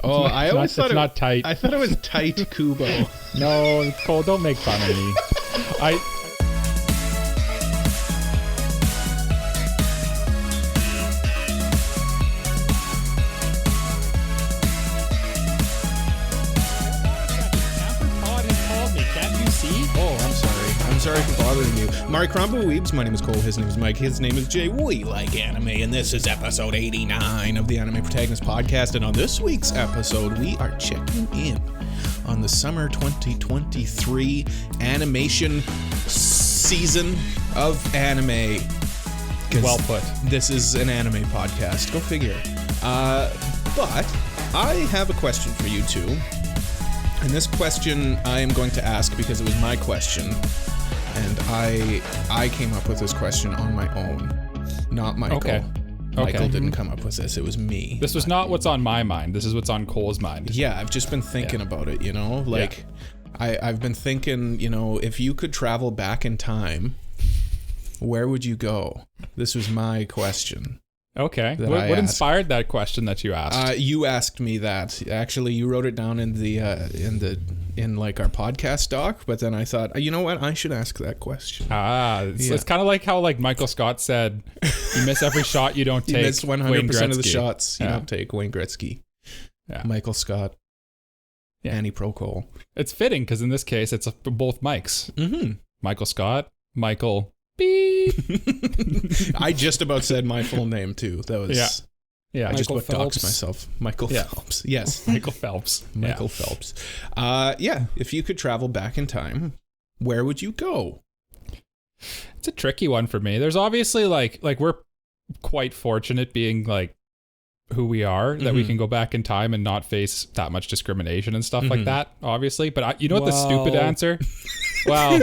Oh, I always thought it's not tight. I thought it was tight Kubo. No, Cole, don't make fun of me. I'm sorry for bothering you. Mari Crombo Weebs, my name is Cole, his name is Mike, his name is Jay. We like anime, and this is episode 89 of the Anime Protagonist Podcast. And on this week's episode, we are checking in on the summer 2023 animation season of anime. Well put. This is an anime podcast. Go figure. But I have a question for you two. And this question I am going to ask because it was my question. And I came up with this question on my own, not Michael. Okay. Michael didn't come up with this. It was me. This was not what's on my mind. This is what's on Cole's mind. Yeah, I've just been thinking about it, you know? Like, I've been thinking, you know, if you could travel back in time, where would you go? This was my question. Okay. What inspired that question that you asked? You asked me that. Actually, you wrote it down in like our podcast doc, but then I thought, you know what? I should ask that question. It's kind of like how like Michael Scott said, you miss every shot you don't take. You miss 100% of the shots you don't take. Wayne Gretzky. Yeah. Michael Scott. Yeah. AniPro Cole. It's fitting because in this case, it's both Mikes. Mm-hmm. Michael Scott, Michael Beep. I just about said my full name too. That was yeah. I just about doxed myself. Michael Phelps. Yes. Michael Phelps. Michael Phelps. If you could travel back in time, where would you go? It's a tricky one for me. There's obviously like we're quite fortunate being like who we are, that we can go back in time and not face that much discrimination and stuff like that, obviously. But you know what the stupid answer? Well,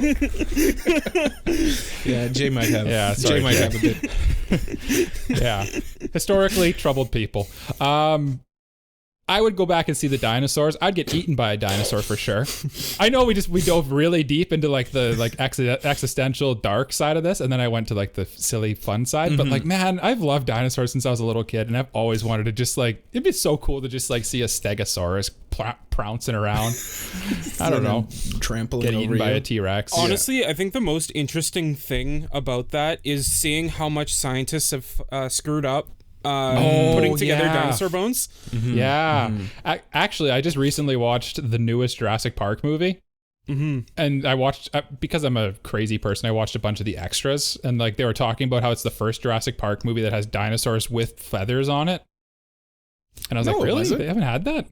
yeah, Jay might have. Yeah, sorry, Jay might have a bit. Yeah, historically troubled people. I would go back and see the dinosaurs. I'd get eaten by a dinosaur for sure. I know we dove really deep into like the existential dark side of this, and then I went to like the silly fun side. But like, man, I've loved dinosaurs since I was a little kid, and I've always wanted to just like, it'd be so cool to just like see a Stegosaurus pouncing around. I don't know, trampling get over eaten by a T-Rex. Honestly, I think the most interesting thing about that is seeing how much scientists have screwed up putting together dinosaur bones. Mm-hmm. Yeah. Mm-hmm. Actually, I just recently watched the newest Jurassic Park movie. Mm-hmm. And I watched, because I'm a crazy person, I watched a bunch of the extras, and like they were talking about how it's the first Jurassic Park movie that has dinosaurs with feathers on it. And I was like, really? They haven't had that?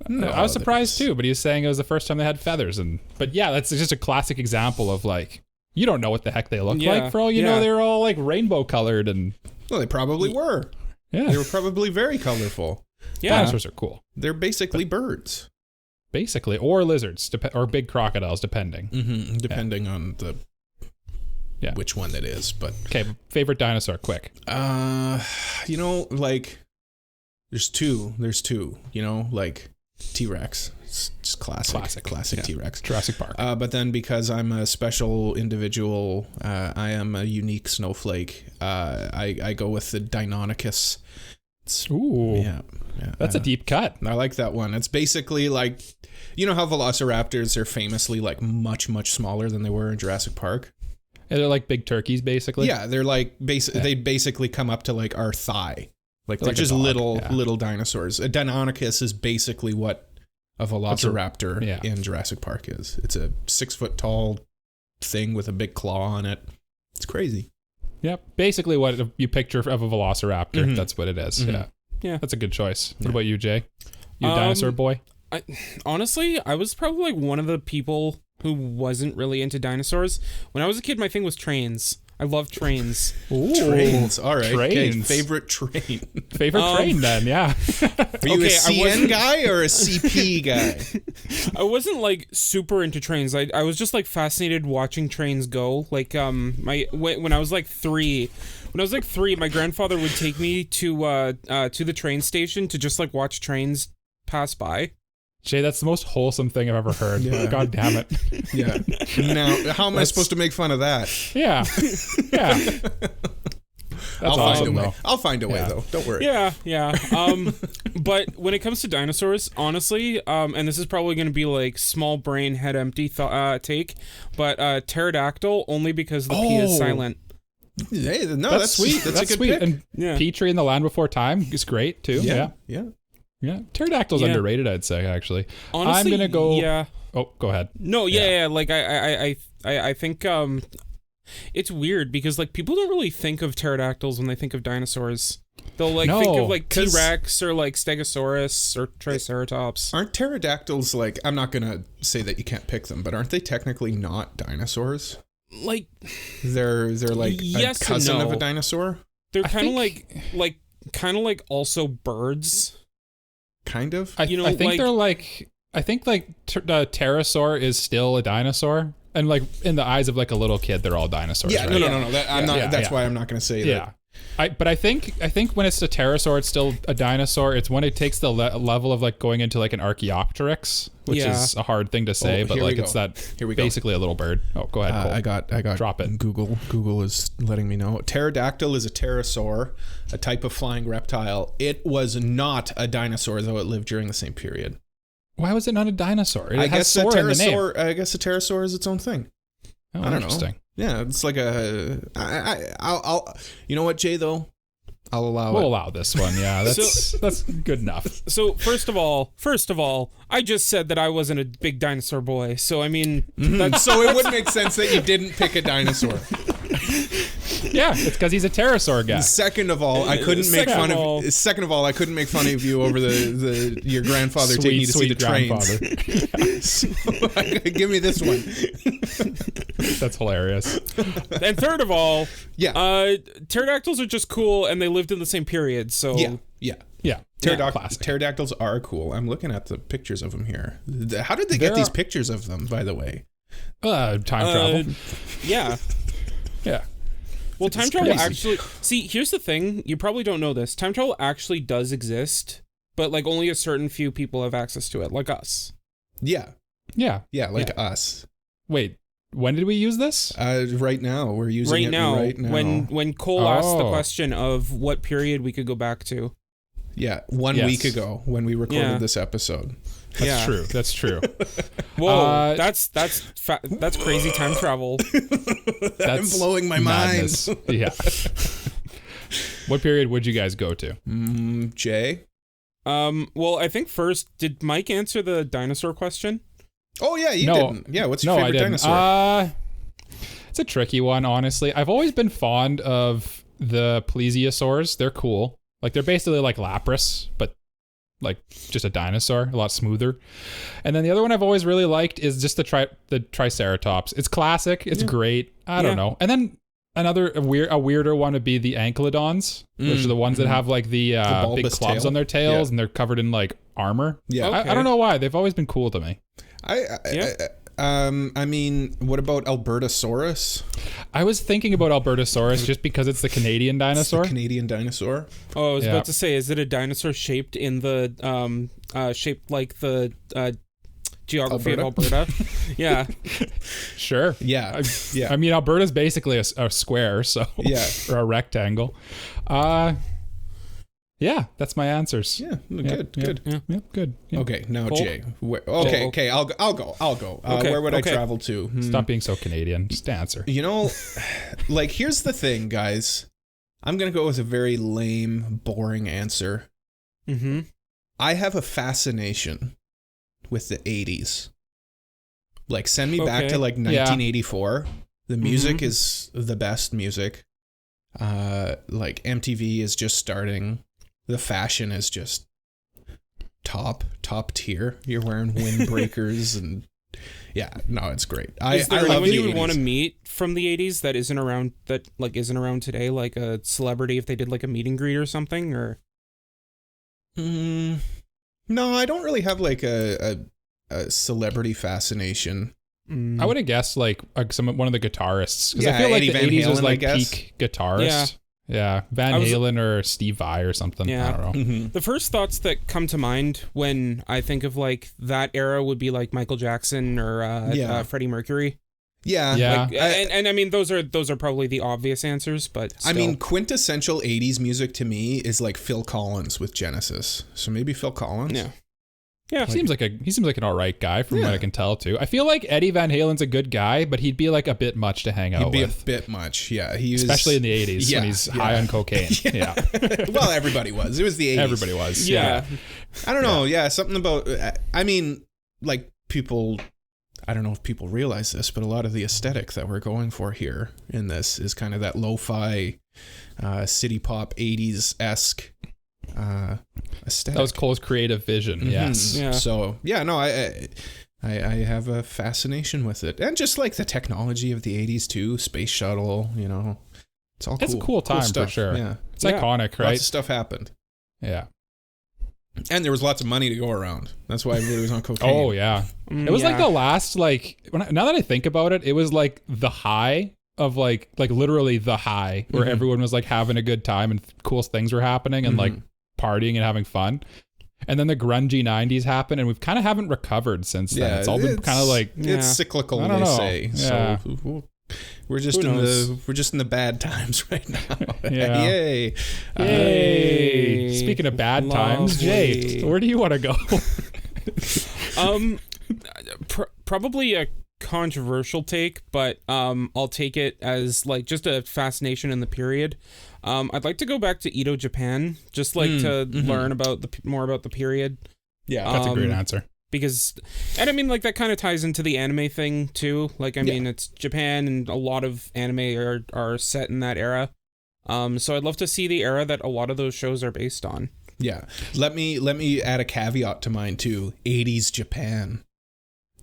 No, I was surprised too, but he was saying it was the first time they had feathers. But yeah, that's just a classic example of like, you don't know what the heck they look like. For all you know, they were all like rainbow colored and... Well, they probably were. Yeah. They were probably very colorful. Yeah. Dinosaurs are cool. They're basically birds. Basically. Or lizards. Or big crocodiles, depending. Mm-hmm. Depending on the... Yeah. Which one it is, but... Okay, favorite dinosaur, quick. You know, like... There's two, you know, like T-Rex. It's just classic T-Rex. Jurassic Park. But then because I'm a special individual, I am a unique snowflake. I go with the Deinonychus. Ooh. Yeah. That's a deep cut. I like that one. It's basically like, you know how velociraptors are famously like much, much smaller than they were in Jurassic Park? Yeah, they're like big turkeys, basically. Yeah, they're like, they basically come up to like our thigh. Like they're just little dinosaurs. A Deinonychus is basically what a velociraptor in Jurassic Park is. It's a 6 foot tall thing with a big claw on it. It's crazy. Yep. Basically what you picture of a velociraptor. That's what it is. Yeah. That's a good choice. What about you, Jay? You a dinosaur boy? Honestly, I was probably like one of the people who wasn't really into dinosaurs. When I was a kid, my thing was trains. I love trains. Ooh, trains. All right. Trains. Okay. Favorite train. Favorite train then, yeah. Are you a CN guy or a CP guy? I wasn't like super into trains. I was just like fascinated watching trains go. Like when I was like 3. When I was like 3, my grandfather would take me to the train station to just like watch trains pass by. Jay, that's the most wholesome thing I've ever heard. Yeah. God damn it. Yeah. Now, how am I supposed to make fun of that? Yeah. I'll find a way. I'll find a way, though. Don't worry. Yeah. But when it comes to dinosaurs, honestly, and this is probably going to be like small brain head empty take, but pterodactyl only because the P is silent. Hey, no, that's sweet. That's a good sweet. pick. And Petrie in The Land Before Time is great too. Yeah. Pterodactyl's underrated, I'd say, actually. Honestly, I'm gonna go. Yeah. Oh, go ahead. No, yeah. Like I think it's weird because like people don't really think of pterodactyls when they think of dinosaurs. They'll like think of like T-Rex or like Stegosaurus or Triceratops. Aren't pterodactyls like? I'm not gonna say that you can't pick them, but aren't they technically not dinosaurs? Like they're like yes a cousin and no. of a dinosaur. They're kind of like also birds. Kind of. I think they're like. I think like pterosaur is still a dinosaur, and like in the eyes of like a little kid, they're all dinosaurs. Yeah, right? no. I'm not. That's why I'm not going to say that. But I think when it's a pterosaur, it's still a dinosaur. It's when it takes the level of like going into like an Archaeopteryx, which is a hard thing to say, but like it's that basically a little bird. Oh, go ahead, Cole. I got. Drop it. Google is letting me know. Pterodactyl is a pterosaur, a type of flying reptile. It was not a dinosaur, though it lived during the same period. Why was it not a dinosaur? I guess a pterosaur is its own thing. Oh, I don't interesting. know. Yeah, it's like I'll you know what, Jay, though? I'll allow We'll allow this one. Yeah, that's good enough. So first of all, I just said that I wasn't a big dinosaur boy. So I mean, so it would make sense that you didn't pick a dinosaur. Yeah, it's because he's a pterosaur guy. Second of all, I couldn't make fun of. Second of all, I couldn't make fun of you over your grandfather taking you to see the trains. So, give me this one. That's hilarious. And third of all, pterodactyls are just cool, and they lived in the same period. So yeah. Pterodactyls are cool. I'm looking at the pictures of them here. How did they get these pictures of them, by the way? Time travel. Yeah. Yeah. Well, time travel actually... See, here's the thing. You probably don't know this. Time travel actually does exist, but like only a certain few people have access to it, like us. Yeah. Yeah. Yeah, like us. Wait, when did we use this? Right now. We're using it right now. When Cole asked the question of what period we could go back to. Yeah, 1 week ago when we recorded this episode. That's true. Whoa, that's crazy time travel. I'm blowing my mind. Yeah. What period would you guys go to? Jay? Well, I think first, did Mike answer the dinosaur question? Oh yeah, you didn't. Yeah, what's your favorite dinosaur? It's a tricky one, honestly. I've always been fond of the plesiosaurs. They're cool. Like they're basically like Lapras, but like just a dinosaur, a lot smoother. And then the other one I've always really liked is just the Triceratops. It's classic. It's great. I don't know. And then a weirder one would be the Ankylodons, which are the ones that have like the big clubs on their tails and they're covered in like armor. Yeah. Okay. I don't know why. They've always been cool to me. I mean, what about Albertosaurus? I was thinking about Albertosaurus just because it's the Canadian dinosaur. It's the Canadian dinosaur. Oh, I was about to say, is it a dinosaur shaped in the shaped like the geography of Alberta? Yeah. Sure. Yeah. I mean, Alberta's basically a square, so or a rectangle. Yeah, that's my answers. Yeah, good. Good. Yeah. Okay, now Cole? Jay. Okay, I'll go. Where would I travel to? Stop being so Canadian. Just answer. You know, like here's the thing, guys. I'm gonna go with a very lame, boring answer. Mm-hmm. I have a fascination with the 80s. Like, send me back to like 1984. The music is the best music. Like MTV is just starting. The fashion is just top tier. You're wearing windbreakers and it's great. Is there anyone you would want to meet from the 80s that isn't around today, like a celebrity if they did like a meet and greet or something, or? No, I don't really have like a celebrity fascination. I would have guessed like one of the guitarists, because I feel like Eddie the Van 80s Halen, was like peak guitarist. Yeah, Van Halen or Steve Vai or something. Yeah. I don't know. Mm-hmm. The first thoughts that come to mind when I think of like that era would be like Michael Jackson or Freddie Mercury. Yeah. Like, and I mean, those are probably the obvious answers, but still. I mean, quintessential 80s music to me is like Phil Collins with Genesis. So maybe Phil Collins. Yeah. Yeah. He seems like an all right guy from what I can tell too. I feel like Eddie Van Halen's a good guy, but he'd be like a bit much to hang out with. He'd be a bit much, yeah. Especially in the 80s when he's high on cocaine. Yeah. Well, everybody was. It was the 80s. Everybody was. Yeah. I don't know. Yeah, something about, I mean, like people, I don't know if people realize this, but a lot of the aesthetic that we're going for here in this is kind of that lo-fi, city pop 80s-esque aesthetic. That was Cole's creative vision. Yes. Yeah. So yeah, no, I have a fascination with it, and just like the technology of the 80s too, space shuttle, you know, it's all cool. It's a cool time for sure. Yeah, it's iconic, right? Lots of stuff happened. Yeah. And there was lots of money to go around. That's why everybody was on cocaine. Oh yeah. It was like the last now that I think about it, it was like the high of like literally the high where everyone was like having a good time and cool things were happening and like partying and having fun. And then the grungy 90s happened and we've kind of haven't recovered since then. It's all been kind of like it's cyclical, I don't know. Say. Yeah. So we're just in the bad times right now. Yeah. Yay. Yay. Speaking of bad times, Jay, where do you want to go? Probably a controversial take, but I'll take it as like just a fascination in the period. I'd like to go back to Edo, Japan, just like to learn about more about the period. Yeah, that's a great answer. Because, and I mean, like that kind of ties into the anime thing too. Like, I mean, it's Japan, and a lot of anime are set in that era. So I'd love to see the era that a lot of those shows are based on. Yeah, let me add a caveat to mine too. 80s Japan.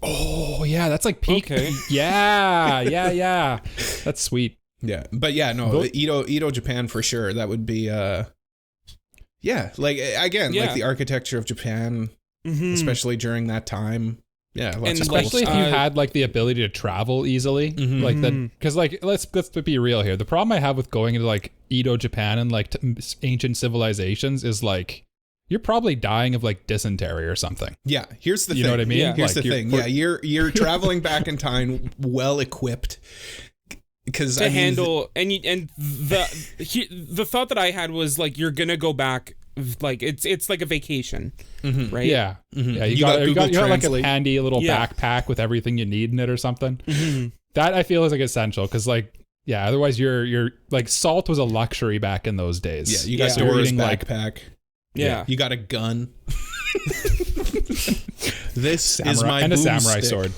Oh yeah, that's like peak. Okay. Yeah. That's sweet. Yeah, but yeah, no, Edo Japan for sure. That would be like again, like the architecture of Japan, especially during that time. Yeah, and especially if you had like the ability to travel easily, like that. Because like let's be real here. The problem I have with going into like Edo Japan and like ancient civilizations is like you're probably dying of like dysentery or something. Yeah, here's the thing. You know what I mean? Yeah. Here's like, the thing. Yeah, you're traveling back in time, well equipped. Because to handle and the thought that I had was like you're gonna go back, like it's like a vacation, right? Yeah, yeah. You got like a handy little backpack with everything you need in it or something. That I feel is like essential because like otherwise you're like salt was a luxury back in those days. Yeah, you got Dora's backpack. Yeah, you got a gun. This is my and a samurai stick. sword.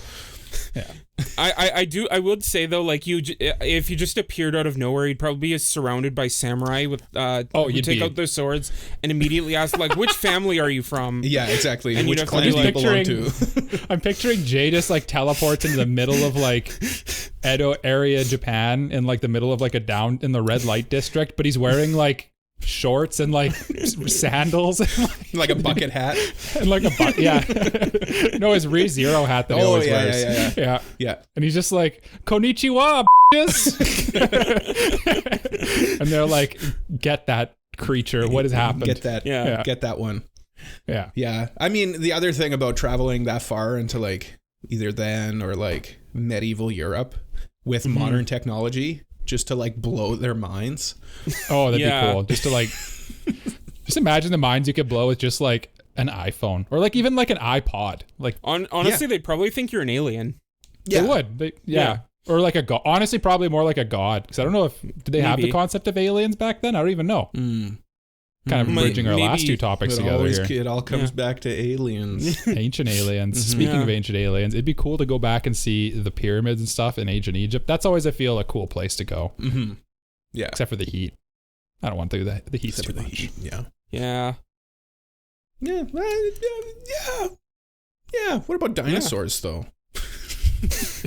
Yeah. I would say though, like if you just appeared out of nowhere, you'd probably be surrounded by samurai with you'd take out their swords and immediately ask like, which family are you from? Yeah, exactly. And which clan do you belong to? I'm picturing Jay just like teleports into the middle of like Edo area Japan in like the middle of like a down in the red light district, but he's wearing like shorts and like sandals and like a bucket hat and like a no, his ReZero hat that he always wears. Yeah, and he's just like konnichiwa and they're like, get that creature, what has happened, get that one. Yeah I mean, the other thing about traveling that far into like either then or like medieval Europe with modern technology just to like blow their minds. Oh, that'd be cool. Just to like, just imagine the minds you could blow with just like an iPhone or like even like an iPod. Like honestly, they'd probably think you're an alien. Yeah. They would. Or like a god. Honestly, probably more like a god. Because I don't know if did they have the concept of aliens back then? I don't even know. Kind of bridging our last two topics together here. It all comes back to aliens. Ancient aliens. Speaking of ancient aliens, it'd be cool to go back and see the pyramids and stuff in ancient Egypt. That's always, I feel, a cool place to go. Yeah. Except for the heat. I don't want to do that. The heat's too much. Heat. Yeah. Yeah. Yeah. What about dinosaurs though?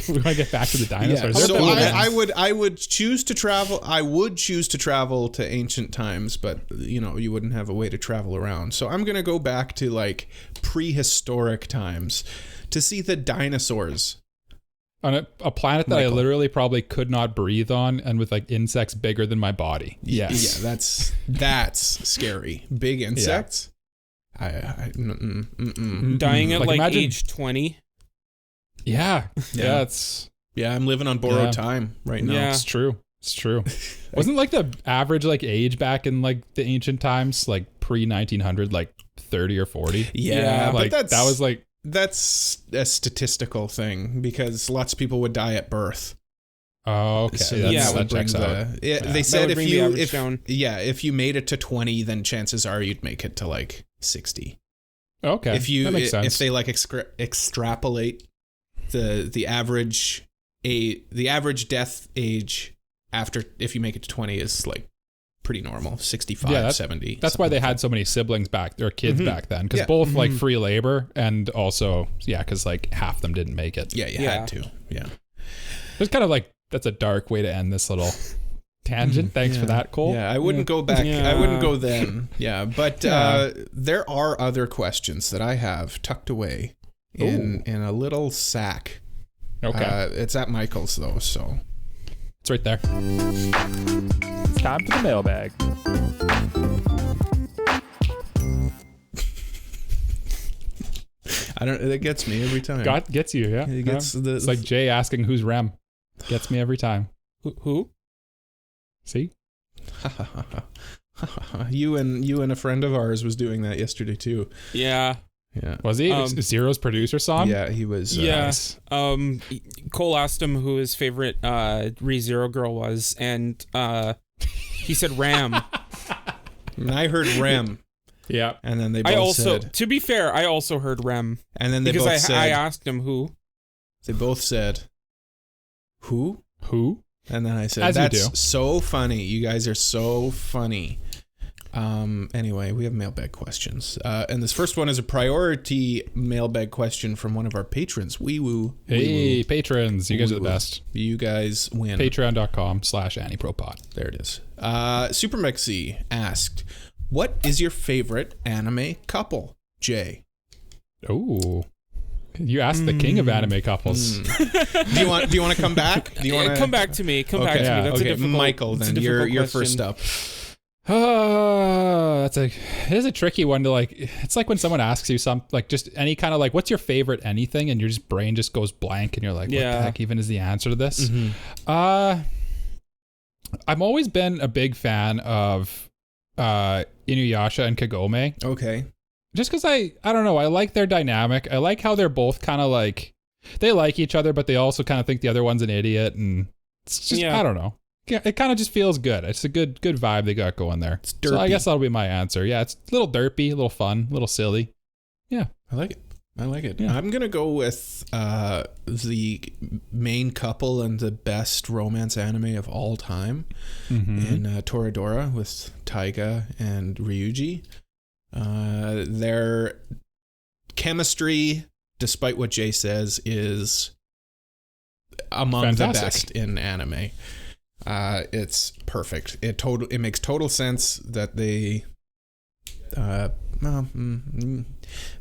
We want to get back to the dinosaurs. Yeah. So I would choose to travel. I would choose to travel to ancient times, but you know, you wouldn't have a way to travel around. So I'm gonna go back to like prehistoric times to see the dinosaurs on a planet that I literally probably could not breathe on, and with like insects bigger than my body. Yes. Yeah, that's scary. Big insects. Dying at like age 20. Yeah, it's Yeah, I'm living on borrowed time right now. Yeah. It's true. Wasn't like the average like age back in like the ancient times, like pre 1900, like 30 or 40? Yeah, like but that was like that's a statistical thing because lots of people would die at birth. Oh, okay. So That checks out. They said would bring the average down. if you made it to 20, then chances are you'd make it to like 60. Okay, That makes sense. If they like extrapolate the average death age after, if you make it to 20, is like pretty normal, 65, 70. That's why they had so many siblings back, or kids back then, because Yeah. both like free labor and also because like half them didn't make it. Yeah, you had to. Yeah, It's kind of like that's a dark way to end this little tangent. Thanks for that, Cole. Yeah, I wouldn't go back. Yeah. I wouldn't go then. Yeah, but there are other questions that I have tucked away in a little sack. Okay, it's at Michael's though, so it's right there. It's time for the mailbag. I don't. It gets me every time. Gets you, yeah. It gets It's like Jay asking who's Rem. Gets me every time. Who? See? You and a friend of ours was doing that yesterday too. Yeah. Yeah. Was he Zero's producer song? Yeah, he was. Yes. Cole asked him who his favorite ReZero girl was, and he said Ram. And I heard Rem. Yeah. And then they both said. To be fair, I also heard Rem. And then they because both said. I asked him who. They both said. Who? And then I said, As that's so funny. You guys are so funny. Anyway, we have mailbag questions. And this first one is a priority mailbag question from one of our patrons. Wee-woo. Hey, patrons. You guys are the best. You guys win. Patreon.com/AniProPod. There it is. Super Mexi asked, what is your favorite anime couple? Jay. Oh. You asked the king of anime couples. Do you want to come back? Do you want to come back to me? Come back to me. That's a difficult. Michael, then you're first up. It is a tricky one to like. It's like when someone asks you something, like just any kind of like, what's your favorite anything, and your just brain just goes blank, and you're like, what the heck even is the answer to this? I've always been a big fan of Inuyasha and Kagome. Okay. Just because I don't know, I like their dynamic. I like how they're both kind of like, they like each other, but they also kind of think the other one's an idiot, and it's just, I don't know. It kind of just feels good. It's a good vibe they got going there. It's derpy. So I guess that'll be my answer. Yeah, it's a little derpy, a little fun, a little silly. Yeah. I like it. Yeah. I'm going to go with the main couple and the best romance anime of all time in Toradora with Taiga and Ryuji. Their chemistry, despite what Jay says, is among the best in anime. It's perfect. It makes total sense that they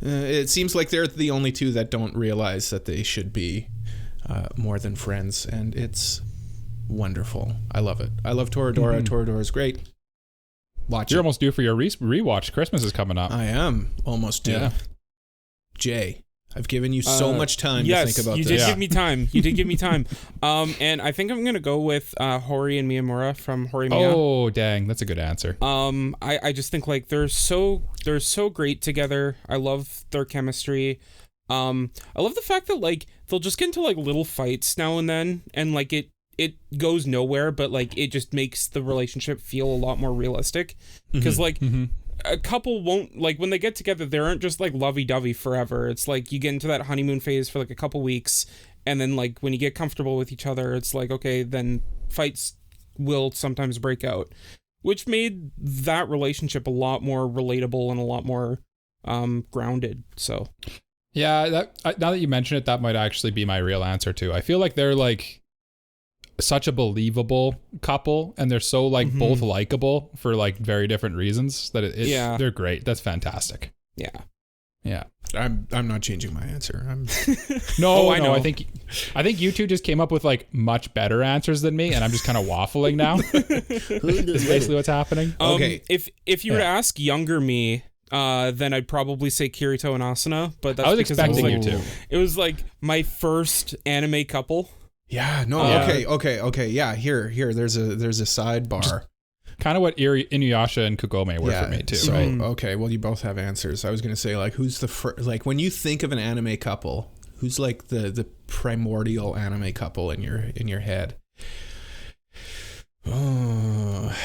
it seems like they're the only two that don't realize that they should be more than friends, and it's wonderful. I love it. I love Toradora. Toradora is great. You're almost due for your rewatch. Christmas is coming up. I am almost due. Yeah. Jay, I've given you so much time to think about this. You did give me time. You did give me time. And I think I'm going to go with Hori and Miyamura from Horimiya. Oh, dang. That's a good answer. I just think like they're so great together. I love their chemistry. I love the fact that like they'll just get into like little fights now and then, and like it goes nowhere, but like it just makes the relationship feel a lot more realistic, because like a couple won't, like when they get together, they aren't just like lovey-dovey forever. It's like you get into that honeymoon phase for like a couple weeks, and then like when you get comfortable with each other, it's like, okay, then fights will sometimes break out, which made that relationship a lot more relatable and a lot more grounded. So yeah, now that you mention it, that might actually be my real answer too. I feel like they're like such a believable couple, and they're so like both likable for like very different reasons that they're great. That's fantastic. Yeah. I'm not changing my answer. No, I know. I think you two just came up with like much better answers than me, and I'm just kind of waffling now. That's basically what's happening. Okay. If you were to ask younger me, then I'd probably say Kirito and Asuna, but that's I was because expecting it was like, you to. It was like my first anime couple. Yeah, no, okay. Yeah, here. There's a sidebar. Kind of what Inuyasha and Kagome were for me too. So, right? okay, well, you both have answers. I was going to say, like, who's the first, like, when you think of an anime couple, who's like the primordial anime couple in your head? Oh,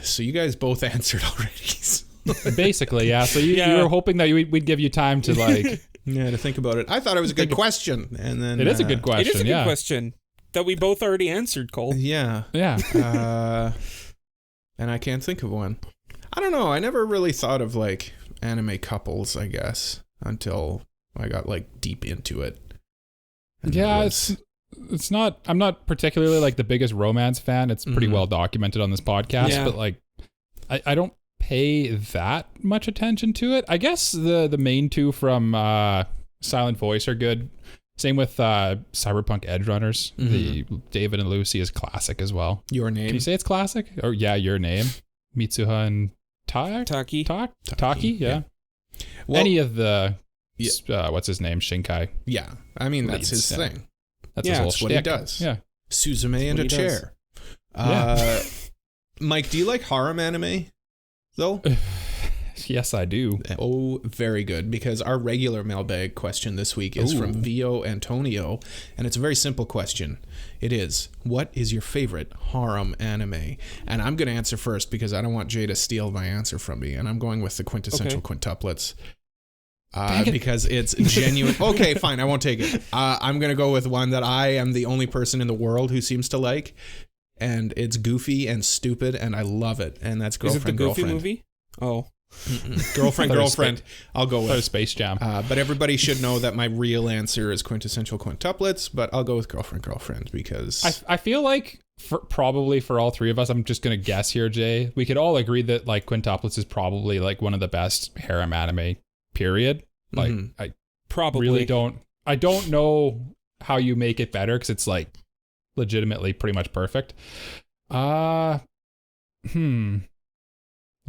so you guys both answered already. Basically, yeah. So you were hoping that we'd give you time to like to think about it. I thought it was a good question, and then it is a good question. It is a good question that we both already answered, Cole. Yeah. And I can't think of one. I don't know. I never really thought of like anime couples, I guess, until I got like deep into it. And it's not. I'm not particularly like the biggest romance fan. It's pretty well documented on this podcast, but like, I don't pay that much attention to it. I guess the main two from Silent Voice are good. Same with Cyberpunk Edge Runners. The David and Lucy is classic as well. Your Name. Can you say it's classic? Or Your Name. Mitsuha and Taki. Yeah. Well, any of the what's his name? Shinkai. Yeah. I mean, that's his thing. That's his whole what he shtick. does. Yeah. Suzume and a chair. Mike, do you like harem anime though? Yes, I do. Oh, very good. Because our regular mailbag question this week is from Vio Antonio, and it's a very simple question. It is, what is your favorite harem anime? And I'm going to answer first because I don't want Jay to steal my answer from me, and I'm going with the quintessential quintuplets. Because it's genuine. Okay, fine. I won't take it. I'm going to go with one that I am the only person in the world who seems to like, and it's goofy and stupid, and I love it. And that's Girlfriend, Is it the Goofy Girlfriend. movie? Oh. Girlfriend. I'll go with Space Jam. but everybody should know that my real answer is quintessential quintuplets, but I'll go with Girlfriend because I feel like probably for all three of us, I'm just going to guess here, Jay, we could all agree that like quintuplets is probably like one of the best harem anime, period. Like I probably really don't know how you make it better because it's like legitimately pretty much perfect.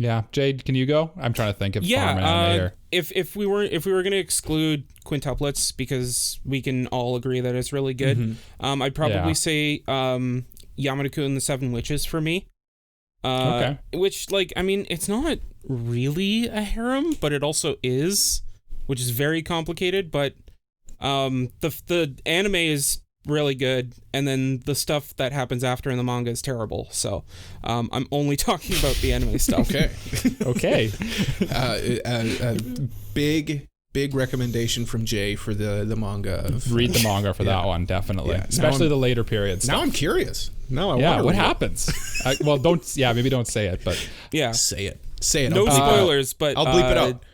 Yeah, Jade, can you go? I'm trying to think of harem anime here. If we were going to exclude quintuplets because we can all agree that it's really good, I'd probably say Yamada-kun and the Seven Witches for me. Okay. Which, like, I mean, it's not really a harem, but it also is, which is very complicated. But the anime is really good, and then the stuff that happens after in the manga is terrible. So I'm only talking about the anime stuff. Okay. Big recommendation from Jay for the manga. Read the manga for that one, definitely. Yeah. Especially the later period stuff. Now I'm curious. Now I want what happens? Maybe don't say it, but say it. No spoilers, but I'll bleep it out.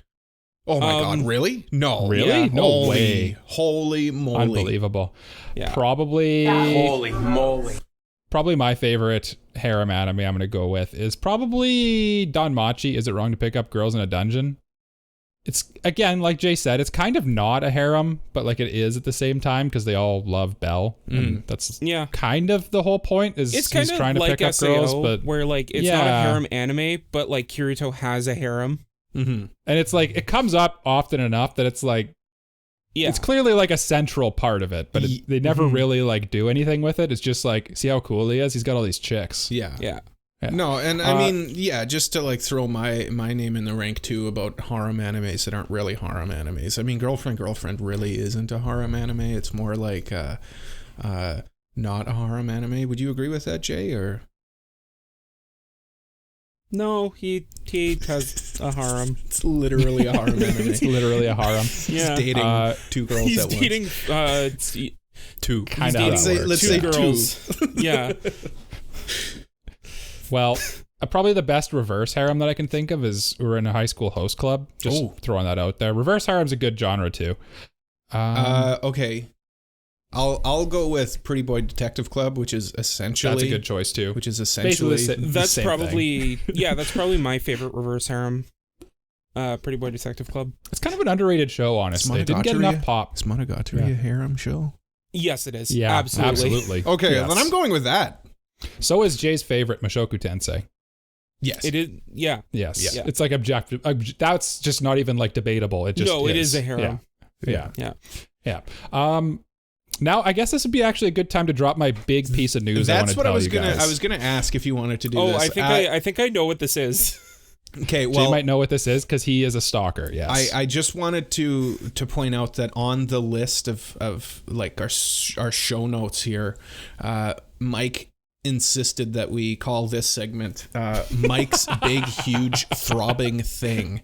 Oh my God! Really? No. Really? Yeah. No way! Holy moly! Unbelievable. Yeah. Probably. Holy moly! Probably my favorite harem anime I'm going to go with is probably Danmachi. Is it wrong to pick up girls in a dungeon? It's, again, like Jay said, it's kind of not a harem, but like it is at the same time because they all love Belle, and that's kind of the whole point. Is it's he's kind trying of to like pick up SAO, girls, but where like it's not a harem anime, but like Kirito has a harem. And it's like it comes up often enough that it's like it's clearly like a central part of it, but they never really like do anything with it. It's just like, see how cool he is? He's got all these chicks. Yeah. No, and I mean, just to like throw my name in the rank too about harem animes that aren't really harem animes. I mean, Girlfriend really isn't a harem anime. It's more like not a harem anime. Would you agree with that, Jay? Or no, he has a harem. It's literally a harem anime. It's literally a harem. He's dating two girls he's at once. He's dating two. Kind of. Let's say girls. Yeah. Well, probably the best reverse harem that I can think of is we're in a high school host club. Just throwing that out there. Reverse harem's a good genre too. Okay. I'll go with Pretty Boy Detective Club, which is essentially that's a good choice too. Which is essentially that's probably that's probably my favorite reverse harem. Pretty Boy Detective Club. It's kind of an underrated show, honestly. It didn't get enough pop. Is Monogatari a harem show? Yes, it is. Yeah, absolutely. Okay, then I'm going with that. So is Jay's favorite Mushoku Tensei. Yes. It is. Yeah. Yes. Yeah. It's like objective. That's just not even like debatable. It just it is a harem. Yeah. Now, I guess this would be actually a good time to drop my big piece of news. That's what I was gonna. I was gonna ask if you wanted to do this. I think I know what this is. Okay, well, Jay might know what this is because he is a stalker. Yes, I just wanted to point out that on the list of like our show notes here, Mike insisted that we call this segment Mike's Big Huge Throbbing Thing.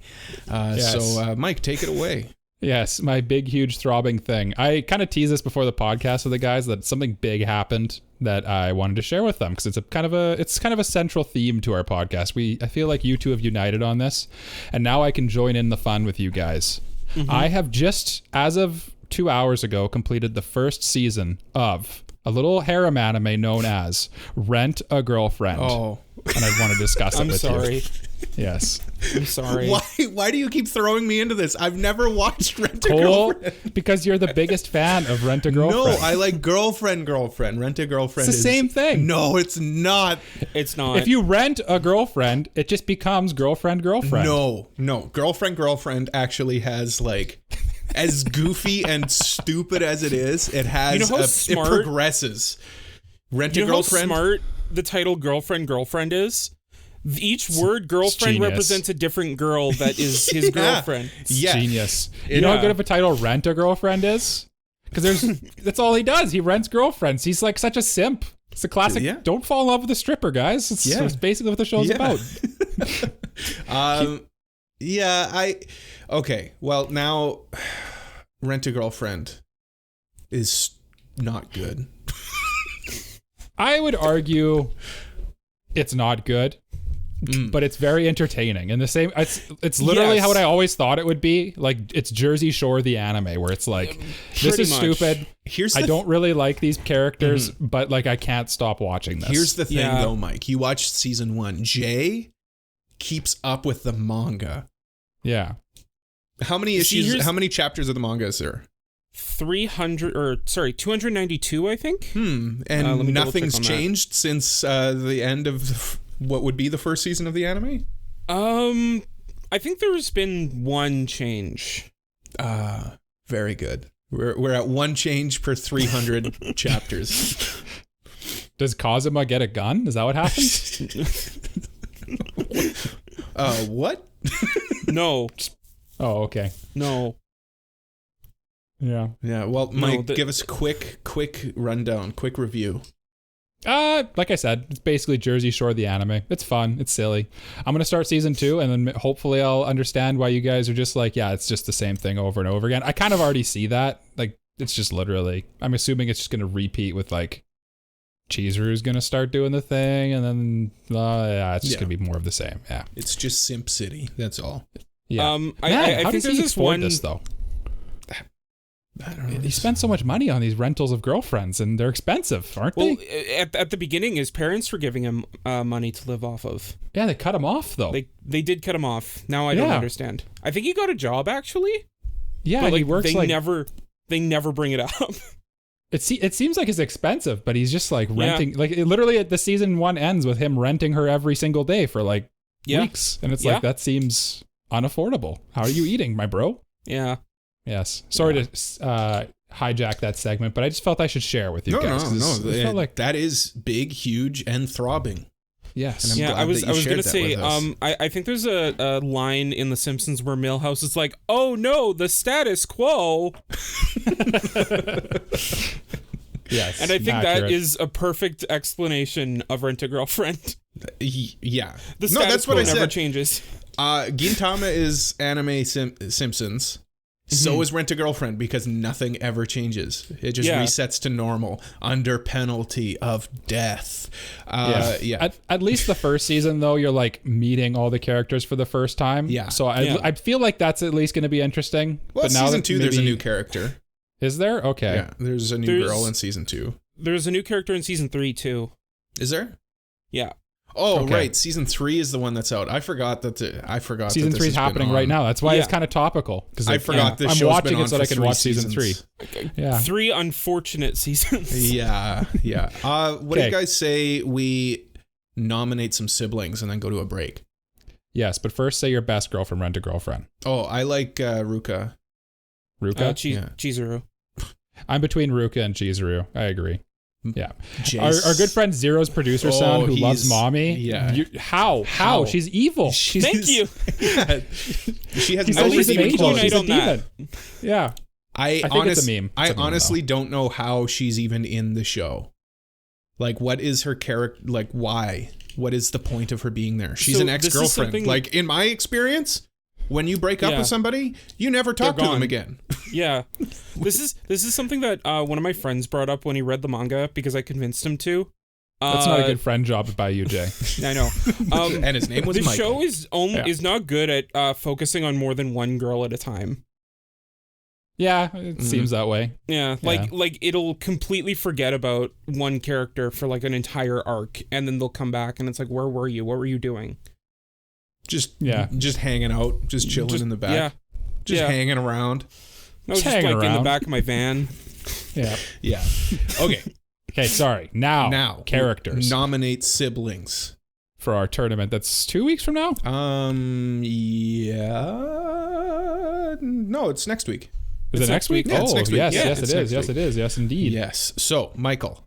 Yes. So Mike, take it away. Yes, my big, huge, throbbing thing. I kind of teased this before the podcast with the guys that something big happened that I wanted to share with them because it's kind of a central theme to our podcast. I feel like you two have united on this, and now I can join in the fun with you guys. Mm-hmm. I have just, as of 2 hours ago, completed the first season of a little harem anime known as Rent a Girlfriend. Oh. And I want to discuss it with you. I'm sorry. Yes. I'm sorry. Why do you keep throwing me into this? I've never watched Rent a Cole, Girlfriend. because you're the biggest fan of Rent a Girlfriend. No, I like girlfriend. Rent a Girlfriend It's the same thing. No, it's not. It's not. If you rent a girlfriend, it just becomes girlfriend. No. Girlfriend actually has like, as goofy and stupid as it is, it has, You know how smart, it progresses. Rent a you know Girlfriend. how smart the title girlfriend is? Each word girlfriend genius. represents a different girl that is his Yeah. girlfriend. Yeah. Genius. You know how good of a title Rent a Girlfriend is? Because that's all he does. He rents girlfriends. He's like such a simp. It's a classic. Yeah. Don't fall in love with a stripper, guys. It's basically what the show's about. Okay. Well, now Rent a Girlfriend is not good. I would argue it's not good. But it's very entertaining. And the same, it's literally Yes. how I always thought it would be. Like, it's Jersey Shore the anime, where it's like, this Pretty is much. stupid. I don't really like these characters, but like I can't stop watching this. Here's the thing, Yeah. though, Mike. You watched season 1. Jay keeps up with the manga. Yeah. How many issues? How many chapters of the manga is there? 292, I think. And let me nothing's double check on that. changed since the end of what would be the first season of the anime? I think there's been one change. Very good. We're at one change per 300 chapters. Does Kazuma get a gun? Is that what happens? What? No. Oh, okay. No. Yeah. Yeah. Well, Mike, the- give us a quick rundown, quick review. Like I said, it's basically Jersey Shore the anime. It's fun. It's silly. I'm gonna start season 2, and then hopefully I'll understand why you guys are just like, yeah, it's just the same thing over and over again. I kind of already see that. Like, it's just literally. I'm assuming it's just gonna repeat with like, Chizuru's gonna start doing the thing, and then it's just gonna be more of the same. Yeah. It's just Simp City. That's all. Yeah. I how think does there's he this afford one. this though? I don't know. He spends so much money on these rentals of girlfriends, and they're expensive, aren't Well, they? at the beginning, his parents were giving him money to live off of. Yeah, they cut him off though. They did cut him off. Now I don't Yeah. understand. I think he got a job actually. Yeah, but he works they like never bring it up. it seems like it's expensive, but he's just like renting. Like literally, the season 1 ends with him renting her every single day for like weeks, and it's like that seems unaffordable. How are you eating, my bro? Yeah. Yes. Sorry to hijack that segment, but I just felt I should share with you guys. 'cause it felt like that is big, huge, and throbbing. yes. And I'm Yeah, glad I was that you gonna shared that say, with us. I think there's a line in The Simpsons where Milhouse is like, "Oh no, the status quo," Yes. and I think accurate. that is a perfect explanation of Rent a Girlfriend. Yeah. The No, status that's what quo I never said. changes. Gintama is anime Simpsons. So is Rent a Girlfriend, because nothing ever changes. It just resets to normal under penalty of death. At least the first season, though, you're like meeting all the characters for the first time. Yeah. So I feel like that's at least going to be interesting. Well, but now season that 2, there's a maybe- new character. Is there? Okay. Yeah, there's a new There's- girl in season 2. There's a new character in season 3 too. Is there? Yeah. Oh, Okay. right. Season 3 is the one that's out. I forgot that. Season 3 is happening right now. That's why it's Yeah. kind of topical. Because I forgot this I'm show's watching been it on so that I for can watch 3 season 3. seasons. Yeah. 3 unfortunate seasons. Yeah. What do you Okay. guys say we nominate some siblings and then go to a break? Yes, but first say your best girl from Rent a Girlfriend. Oh, I like Ruka. Ruka? Yeah. Chizuru. I'm between Ruka and Chizuru. I agree. Yeah. Jace. Our good friend Zero's producer son who loves mommy. Yeah. How? She's evil. Thank you. Yeah. She has He no says she's an redeeming angel. quality. She's a on that. demon. Yeah. I think it's a meme. It's a meme, honestly don't know how she's even in the show. Like, what is her character? Like, why? What is the point of her being there? She's So an this is ex-girlfriend. something- Like, in my experience, when you break up Yeah. with somebody, you never talk to them gone. again. Yeah, this is something that one of my friends brought up when he read the manga because I convinced him to. That's not a good friend job by you, Jay. I know. And his name was the Michael. show is not good at focusing on more than one girl at a time. Yeah, it seems that way. Yeah, like it'll completely forget about one character for like an entire arc, and then they'll come back and it's like, where were you? What were you doing? Just hanging out, just chilling in the back. Yeah, Just hanging around. I was just hanging like in the around. back of my van. Yeah. Yeah. Okay. Okay, sorry. Now characters Nominate siblings. for our tournament. That's 2 weeks from now? Yeah. No, it's next week. Is it next week? Yeah, it's Oh, next week. yes, Yeah, yes, it's it next is. Yes, week. it is. Yes, indeed. Yes. So, Michael,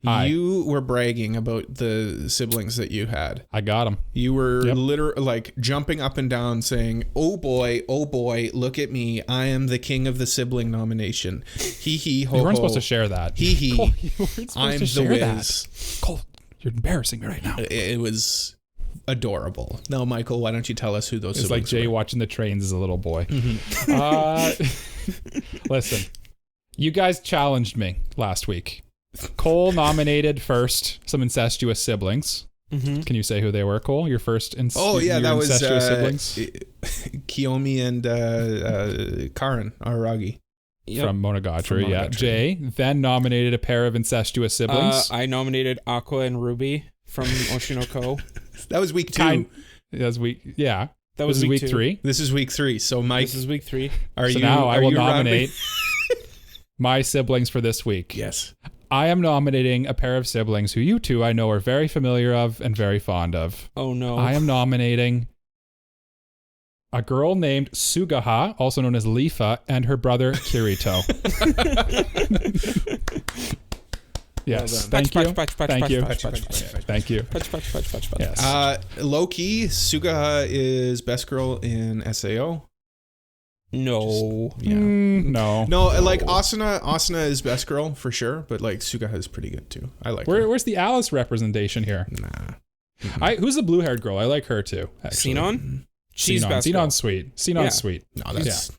Hi. you were bragging about the siblings that you had. I got him. You were Yep. literally like jumping up and down saying, oh boy, look at me. I am the king of the sibling nomination. Hee hee ho ho. You weren't supposed to share that. Hee hee. Cole, you weren't supposed I'm to the share whiz. that. Cole, you're embarrassing me right now. It was adorable. Now, Michael, why don't you tell us who those It's like siblings Jay were? watching the trains as a little boy. Listen, you guys challenged me last week. Cole nominated first some incestuous siblings. Mm-hmm. Can you say who they were, Cole? Your first That was incestuous siblings Kiyomi and Karin Araragi. from Monogatari. From Yeah, Monogatari. Jay then nominated a pair of incestuous siblings. I nominated Aqua and Ruby from Oshinoko. That was week 2. That was week. Yeah, That this was is week two. 3. This is week 3. So, Mike, This is week 3. are So you? now I are will you nominate my siblings for this week. Yes. I am nominating a pair of siblings who you two I know are very familiar of and very fond of. Oh no. I am nominating a girl named Sugaha, also known as Lifa, and her brother Kirito. Yes, thank you. Thank you. Thank you. Yes. Low key, Sugaha is best girl in SAO. No. Yeah. No. No, like Asuna is best girl for sure, but like Sugaha is pretty good too. I like her. Where's the Alice representation here? Nah. Who's the blue-haired girl? I like her too. Actually. Xenon? She's Xenon. best girl. Xenon's sweet. Xenon's Yeah. sweet. No, that's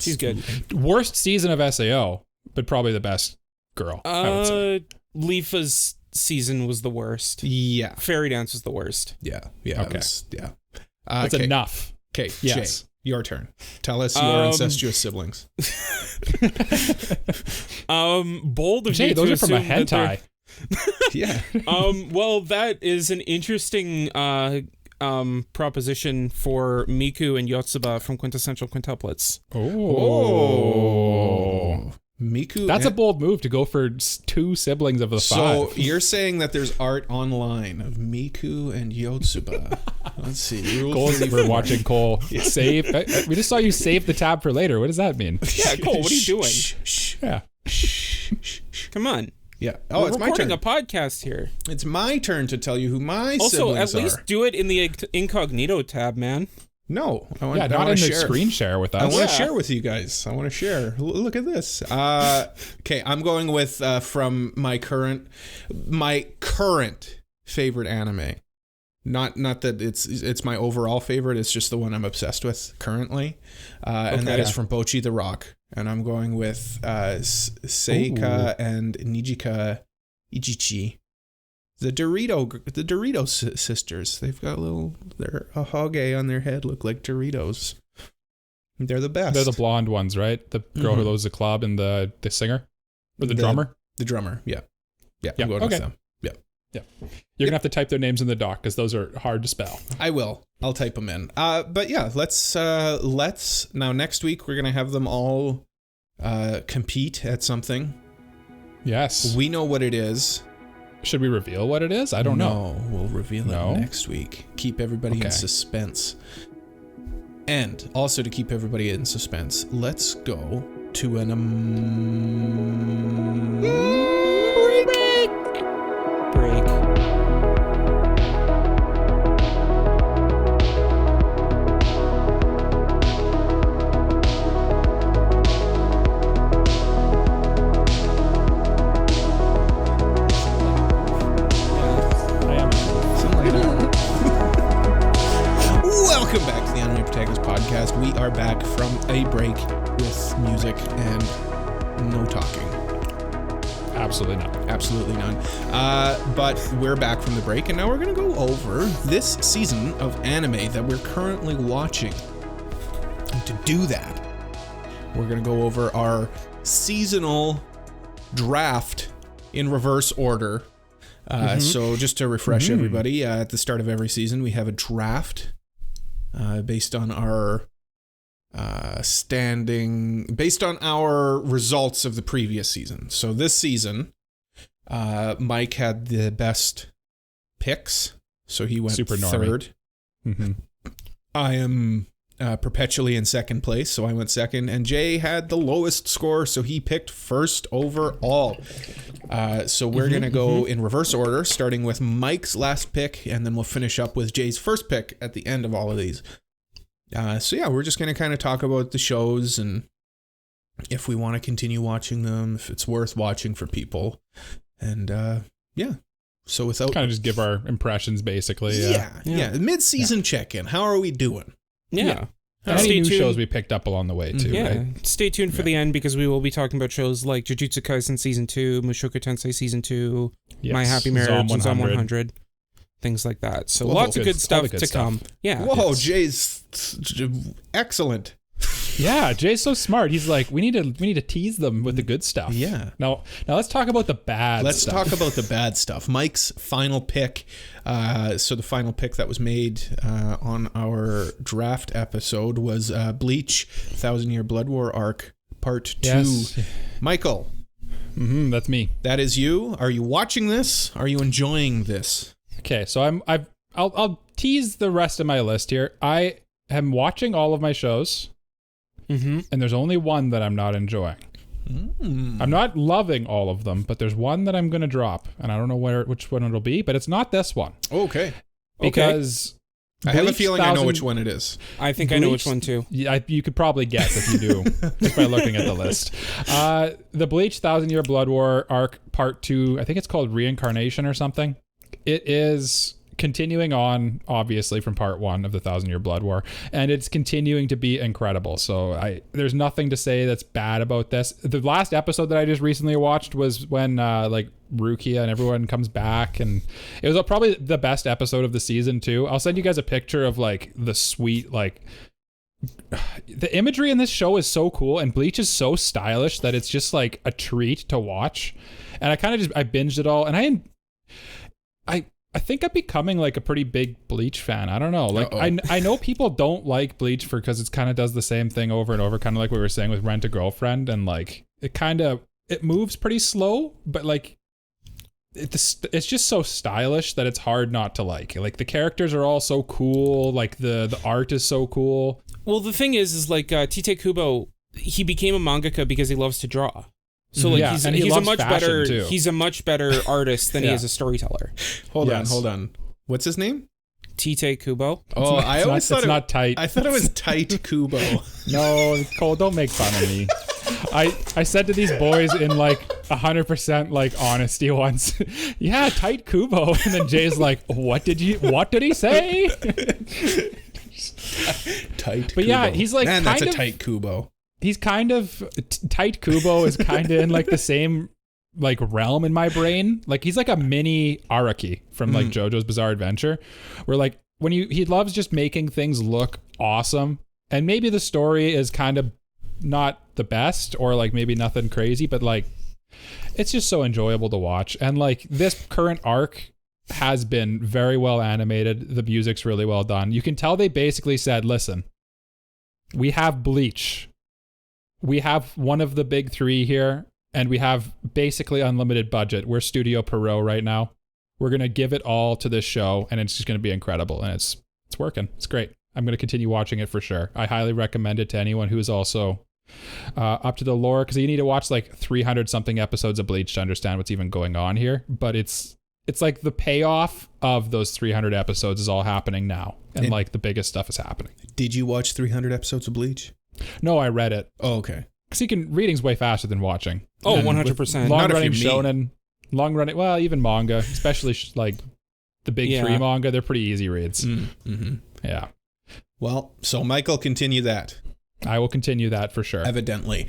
She's good. Worst season of SAO, but probably the best girl. I would say. Lifa's season was the worst. Yeah. Fairy Dance was the worst. Yeah. Okay. That's okay. enough. Okay, Yes. Jay, your turn. Tell us your incestuous siblings. Bold of Jay, you those to are from a assume that they're- hentai. Yeah. Well, that is an interesting proposition for Miku and Yotsuba from Quintessential Quintuplets. Oh. Miku. That's a bold move to go for 2 siblings of the 5. So you're saying that there's art online of Miku and Yotsuba. Let's see. We're watching Cole save. We just saw you save the tab for later. What does that mean? Yeah, Cole, what are you doing? Yeah. Come on. Yeah. Oh, We're it's my recording turn. a podcast here. It's my turn to tell you who my Also, siblings at least are. do it in the incognito tab, man. No, I want. Yeah, I not want in to the share. screen share with us. I want to share with you guys. I want to share. Look at this. Okay, I'm going with from my current favorite anime. Not that it's my overall favorite. It's just the one I'm obsessed with currently, and that is from Bocchi the Rock. And I'm going with Seika and Nijika Ichichi. The Dorito sisters. They've got they're a Hage on their head, look like Doritos. They're the best. They're the blonde ones, right? The girl who loves the club and the singer? Or the drummer? The drummer, yeah. I'm going with them. Yeah. You're going to have to type their names in the doc because those are hard to spell. I will. I'll type them in. But yeah, let's now next week we're going to have them all compete at something. Yes. We know what it is. Should we reveal what it is? I don't know. No, we'll reveal it next week. Keep everybody in suspense. And also to keep everybody in suspense, let's go to an Break. Welcome back to the Anime Protagonist Podcast. We are back from a break with music and no talking. Absolutely not. Absolutely none. But we're back from the break, and now we're going to go over this season of anime that we're currently watching. And to do that, we're going to go over our seasonal draft in reverse order. So just to refresh everybody, at the start of every season, we have a draft based on our based on our results of the previous season. So this season, Mike had the best picks, so he went Super third. Mm-hmm. I am perpetually in second place, so I went second, and Jay had the lowest score, so he picked first overall. So we're going to go in reverse order, starting with Mike's last pick, and then we'll finish up with Jay's first pick at the end of all of these. So yeah, we're just going to kind of talk about the shows and if we want to continue watching them, if it's worth watching for people. And yeah. So without kind of just give our impressions basically. Yeah. Mid-season check-in. How are we doing? Yeah. Any Stay new tuned. shows we picked up along the way too, Yeah, right? stay tuned for the end because we will be talking about shows like Jujutsu Kaisen Season 2, Mushoku Tensei Season 2, Yes. My Happy Marriage, Zom and Zom 100. 100, things like that. So Whoa, lots of good- good stuff all the good to stuff. come. Yeah. Whoa, Yes. Jay's excellent. Yeah, Jay's so smart. He's like, we need to tease them with the good stuff. Yeah. Now let's talk about the bad Let's stuff. talk about the bad stuff. Mike's final pick. So the final pick that was made on our draft episode was Bleach, 1,000-Year Blood War Arc, Part 2. Yes. Michael, That's me. that is you. Are you watching this? Are you enjoying this? Okay, so I'll tease the rest of my list here. I am watching all of my shows, and there's only one that I'm not enjoying. I'm not loving all of them, but there's one that I'm going to drop, and I don't know which one it'll be, but it's not this one. Okay. Because I have a Bleach feeling I know 1000 which one it is. I think I know which one too. Yeah, you could probably guess if you do, just by looking at the list. The Bleach 1,000-Year Blood War Arc Part 2, I think it's called Reincarnation or something. It is continuing on, obviously, from Part 1 of the 1,000-Year Blood War, and it's continuing to be incredible. So there's nothing to say that's bad about this. The last episode that I just recently watched was when Rukia and everyone comes back, and it was probably the best episode of the season too. I'll send you guys a picture of the sweet the imagery in this show is so cool, and Bleach is so stylish that it's just like a treat to watch. And I kind of I binged it all, and I think I'm becoming a pretty big Bleach fan. I don't know. I know people don't like Bleach because it kind of does the same thing over and over, kind of like we were saying with Rent a Girlfriend, and it moves pretty slow, but it's just so stylish that it's hard not to like. The characters are all so cool. The art is so cool. Well, the thing is Tite Kubo, he became a mangaka because he loves to draw. So he's a much better artist than he is a storyteller. Hold on. What's his name? Tite Kubo. Oh, I always thought it's not tight. I thought it was Tight Kubo. No, Cole, don't make fun of me. I said to these boys in 100% honesty once, yeah, Tight Kubo, and then Jay's like, what did he say? Tight Kubo. But yeah, he's man, that's a tight Kubo. He's kind of Tight Kubo is kind of in the same realm in my brain. He's like a mini Araki from JoJo's Bizarre Adventure, where when he loves just making things look awesome, and maybe the story is kind of not the best, or maybe nothing crazy, but it's just so enjoyable to watch. And this current arc has been very well animated. The music's really well done. You can tell they basically said, listen, we have Bleach. We have one of the big three here, and we have basically unlimited budget. We're Studio Perot right now. We're going to give it all to this show, and it's just going to be incredible. And it's working. It's great. I'm going to continue watching it for sure. I highly recommend it to anyone who's also up to the lore, because you need to watch like 300 something episodes of Bleach to understand what's even going on here. But it's like the payoff of those 300 episodes is all happening now, and like the biggest stuff is happening. Did you watch 300 episodes of Bleach? No, I read it. Oh, okay. Because reading's way faster than watching. Oh, And 100%. Long running shonen, well, even manga, especially like the big three manga, they're pretty easy reads. Mm-hmm. Yeah. Well, so Michael, continue that. I will continue that for sure. Evidently.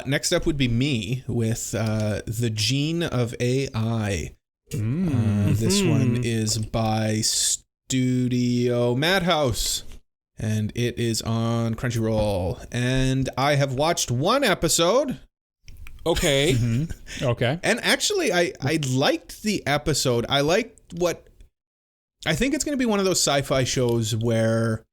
Next up would be me with The Gene of AI. This one is by Studio Madhouse, and it is on Crunchyroll. And I have watched one episode. Okay. Okay. And actually, I liked the episode. I liked what... I think it's going to be one of those sci-fi shows where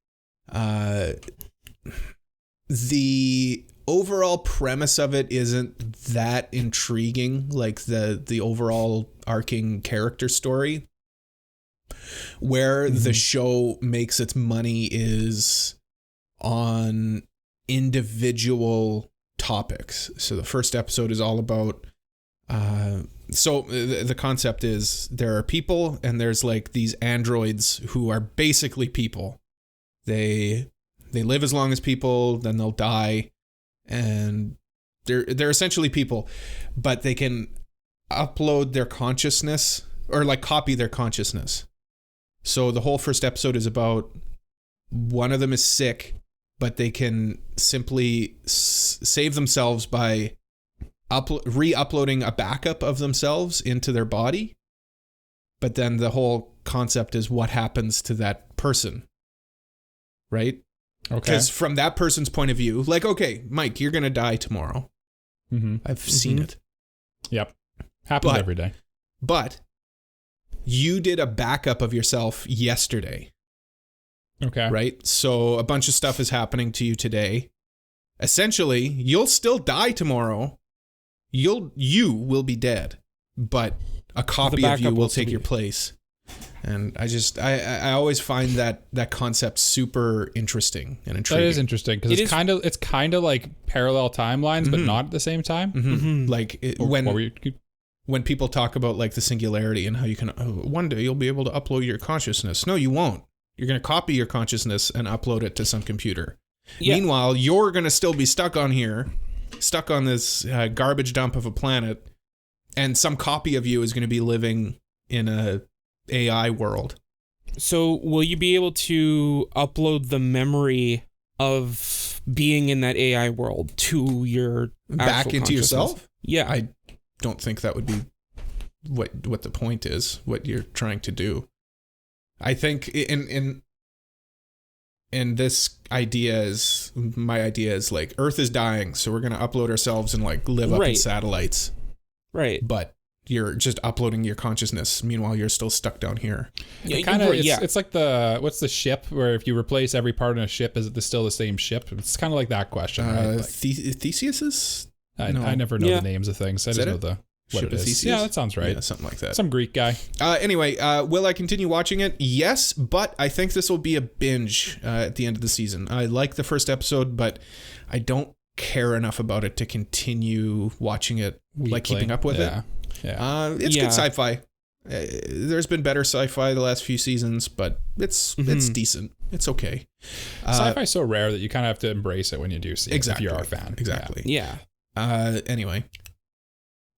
the overall premise of it isn't that intriguing, like the overall arcing character story. Where the show makes its money is on individual topics. So the first episode is all about... So the concept is there are people and there's like these androids who are basically people. They live as long as people, then they'll die, and they're essentially people, but they can upload their consciousness or like copy their consciousness. So the whole first episode is about one of them is sick, but they can simply save themselves by re-uploading a backup of themselves into their body. But then the whole concept is what happens to that person, right? Okay. Because from that person's point of view, like, okay, Mike, you're going to die tomorrow. I've seen it. Yep. Happens every day. But you did a backup of yourself yesterday. Okay. Right? So a bunch of stuff is happening to you today. Essentially, you'll still die tomorrow. You will be dead, but a copy of you will take your place. And I always find that concept super interesting and intriguing. That is interesting because it's kind of like parallel timelines, but not at the same time. Like when people talk about like the singularity and how you can one day you'll be able to upload your consciousness. No, you won't. You're going to copy your consciousness and upload it to some computer. Yeah. Meanwhile, you're going to still be stuck on this garbage dump of a planet, and some copy of you is going to be living in a AI world. So will you be able to upload the memory of being in that AI world to your back into yourself? Yeah. I don't think that would be what the point is, what you're trying to do. I think in this my idea is like Earth is dying, so we're going to upload ourselves and like live up in satellites. Right. But you're just uploading your consciousness. Meanwhile, you're still stuck down here. It's like what's the ship where if you replace every part in a ship, is it still the same ship? It's kind of like that question, right? Like, Theseus's? I never know the names of things. I just know what it is. Theseus? Yeah, that sounds right. Yeah, something like that. Some Greek guy. Anyway, will I continue watching it? Yes, but I think this will be a binge at the end of the season. I like the first episode, but I don't care enough about it to continue watching it, like keeping up with it. Yeah. It's good sci-fi. There's been better sci-fi the last few seasons, but it's decent. It's okay. Sci-fi is so rare that you kind of have to embrace it when you do see it if you are a fan. Exactly. Yeah. Anyway,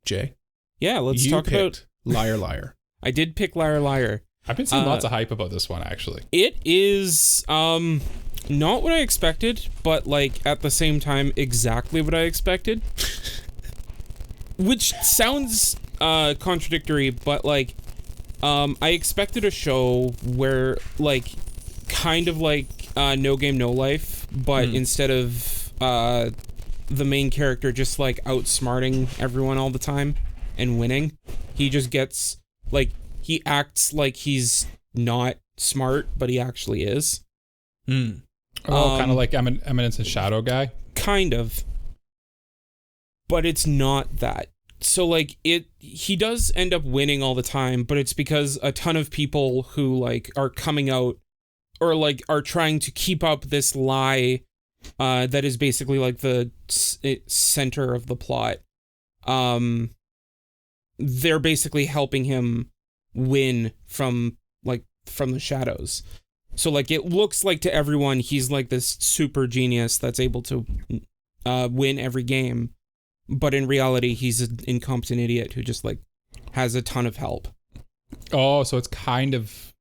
Jay. Yeah, let's talk about Liar Liar. I did pick Liar Liar. I've been seeing lots of hype about this one, actually. It is not what I expected, but like at the same time exactly what I expected. Which sounds contradictory, but like I expected a show where like kind of like No Game No Life, but instead of the main character just like outsmarting everyone all the time and winning, he just gets like he acts like he's not smart, but he actually is. Kind of like Eminence and Shadow guy. Kind of. But it's not that. So like he does end up winning all the time, but it's because a ton of people who like are coming out or like are trying to keep up this lie that is basically like the center of the plot. They're basically helping him win from the shadows. So like it looks like to everyone he's like this super genius that's able to win every game, but in reality he's an incompetent idiot who just like has a ton of help. Oh, so it's kind of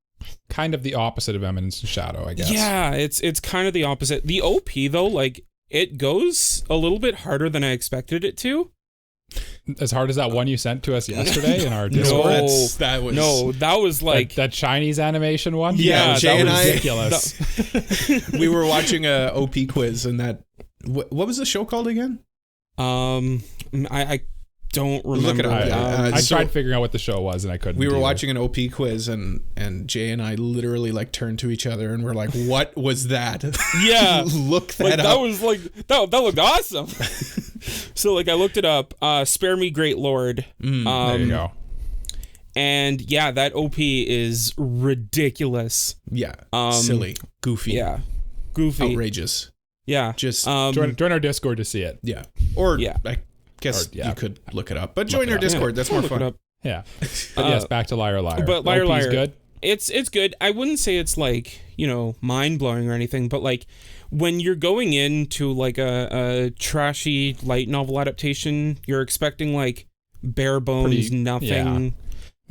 the opposite of Eminence and Shadow, I guess. Yeah, it's kind of the opposite. The OP though, like it goes a little bit harder than I expected it to. As hard as that one you sent to us yesterday in our Discord. That was like that Chinese animation one. Yeah, Jay and I, ridiculous. We were watching a OP quiz, and that what was the show called again? I don't remember. Look it up. I tried figuring out what the show was, and I couldn't. We were watching an OP quiz, and Jay and I literally like turned to each other and we're like, "What was that?" Yeah, look that like, up. That was like that looked awesome. So like I looked it up. Spare me, Great Lord. There you go. And yeah, that OP is ridiculous. Yeah, silly, goofy. Yeah, goofy, outrageous. Yeah, just join our Discord to see it. Yeah, or yeah. I guess you could look it up, but join our Discord. That's more fun. Yeah. But yes, back to Liar Liar. But Liar Liar, good. It's good. I wouldn't say it's like, mind blowing or anything, but like when you're going into like a trashy light novel adaptation, you're expecting like bare bones, nothing,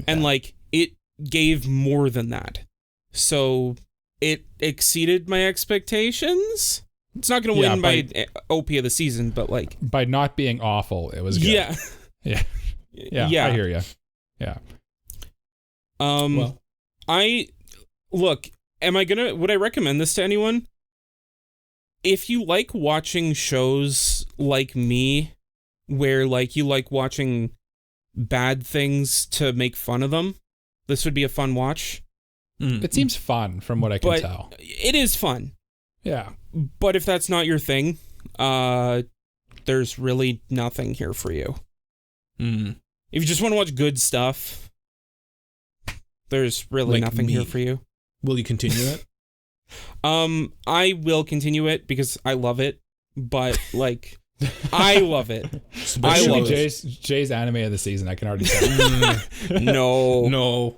and like it gave more than that. So it exceeded my expectations. It's not going to win by OP of the season, but like by not being awful, it was good. Yeah. I hear you. Yeah. Well, would I recommend this to anyone? If you like watching shows like me, where like you like watching bad things to make fun of them, this would be a fun watch. It seems fun from what I can tell. It is fun. Yeah. But if that's not your thing, there's really nothing here for you. If you just want to watch good stuff, there's really nothing here for you. Will you continue it? I will continue it because I love it, but like I love it. I love Jay's anime of the season. I can already tell. No. No.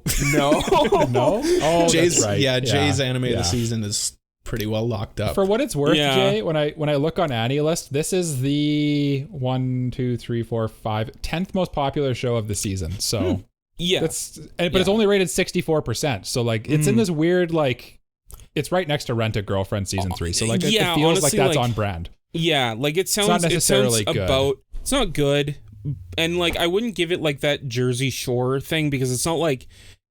Oh, Jay's, that's right. Yeah, Jay's anime of the season is pretty well locked up. For what it's worth, Jay, when I look on AniList, this is the 10th most popular show of the season. So yeah, it's only rated 64%. So like it's in this weird like it's right next to Rent a Girlfriend season 3. So like it feels honestly, like that's on brand. Yeah, like it sounds. It's not necessarily good. It's not good, and like I wouldn't give it like that Jersey Shore thing because it's not like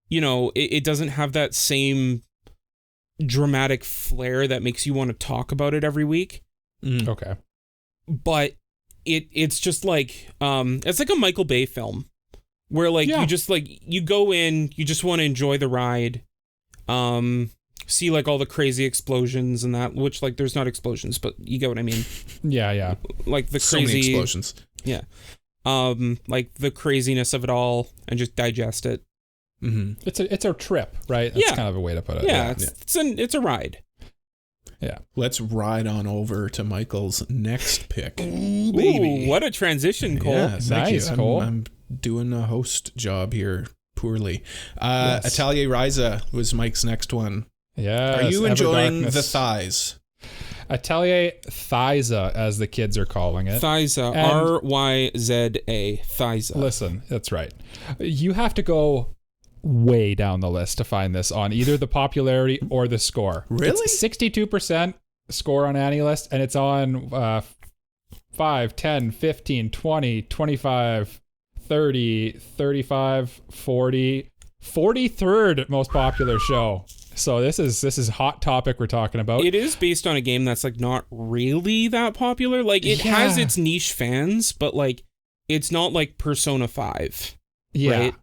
it doesn't have that same dramatic flair that makes you want to talk about it every week. Okay. But it's just like it's like a Michael Bay film where like you just like you go in, you just want to enjoy the ride, see like all the crazy explosions and that, which like there's not explosions, but you get what I mean. Yeah. Like the so crazy many explosions. Yeah. Like the craziness of it all and just digest it. It's a trip, right? That's kind of a way to put it. Yeah, it's a ride. Yeah. Let's ride on over to Michael's next pick. Ooh, baby. What a transition, Cole. Yeah, nice, Cole. I'm doing a host job here poorly. Atelier Ryza was Mike's next one. Yeah. Are you enjoying the thighs? Atelier Thyza, as the kids are calling it. Thyza, R-Y-Z-A, Thyza. Listen, that's right. You have to go way down the list to find this on either the popularity or the score. Really? It's 62% score on AniList, and it's on 5, 10, 15, 20, 25, 30, 35, 40, 43rd most popular show. So this is hot topic we're talking about. It is based on a game that's like not really that popular. Like it has its niche fans, but like it's not like Persona 5. Yeah. Right?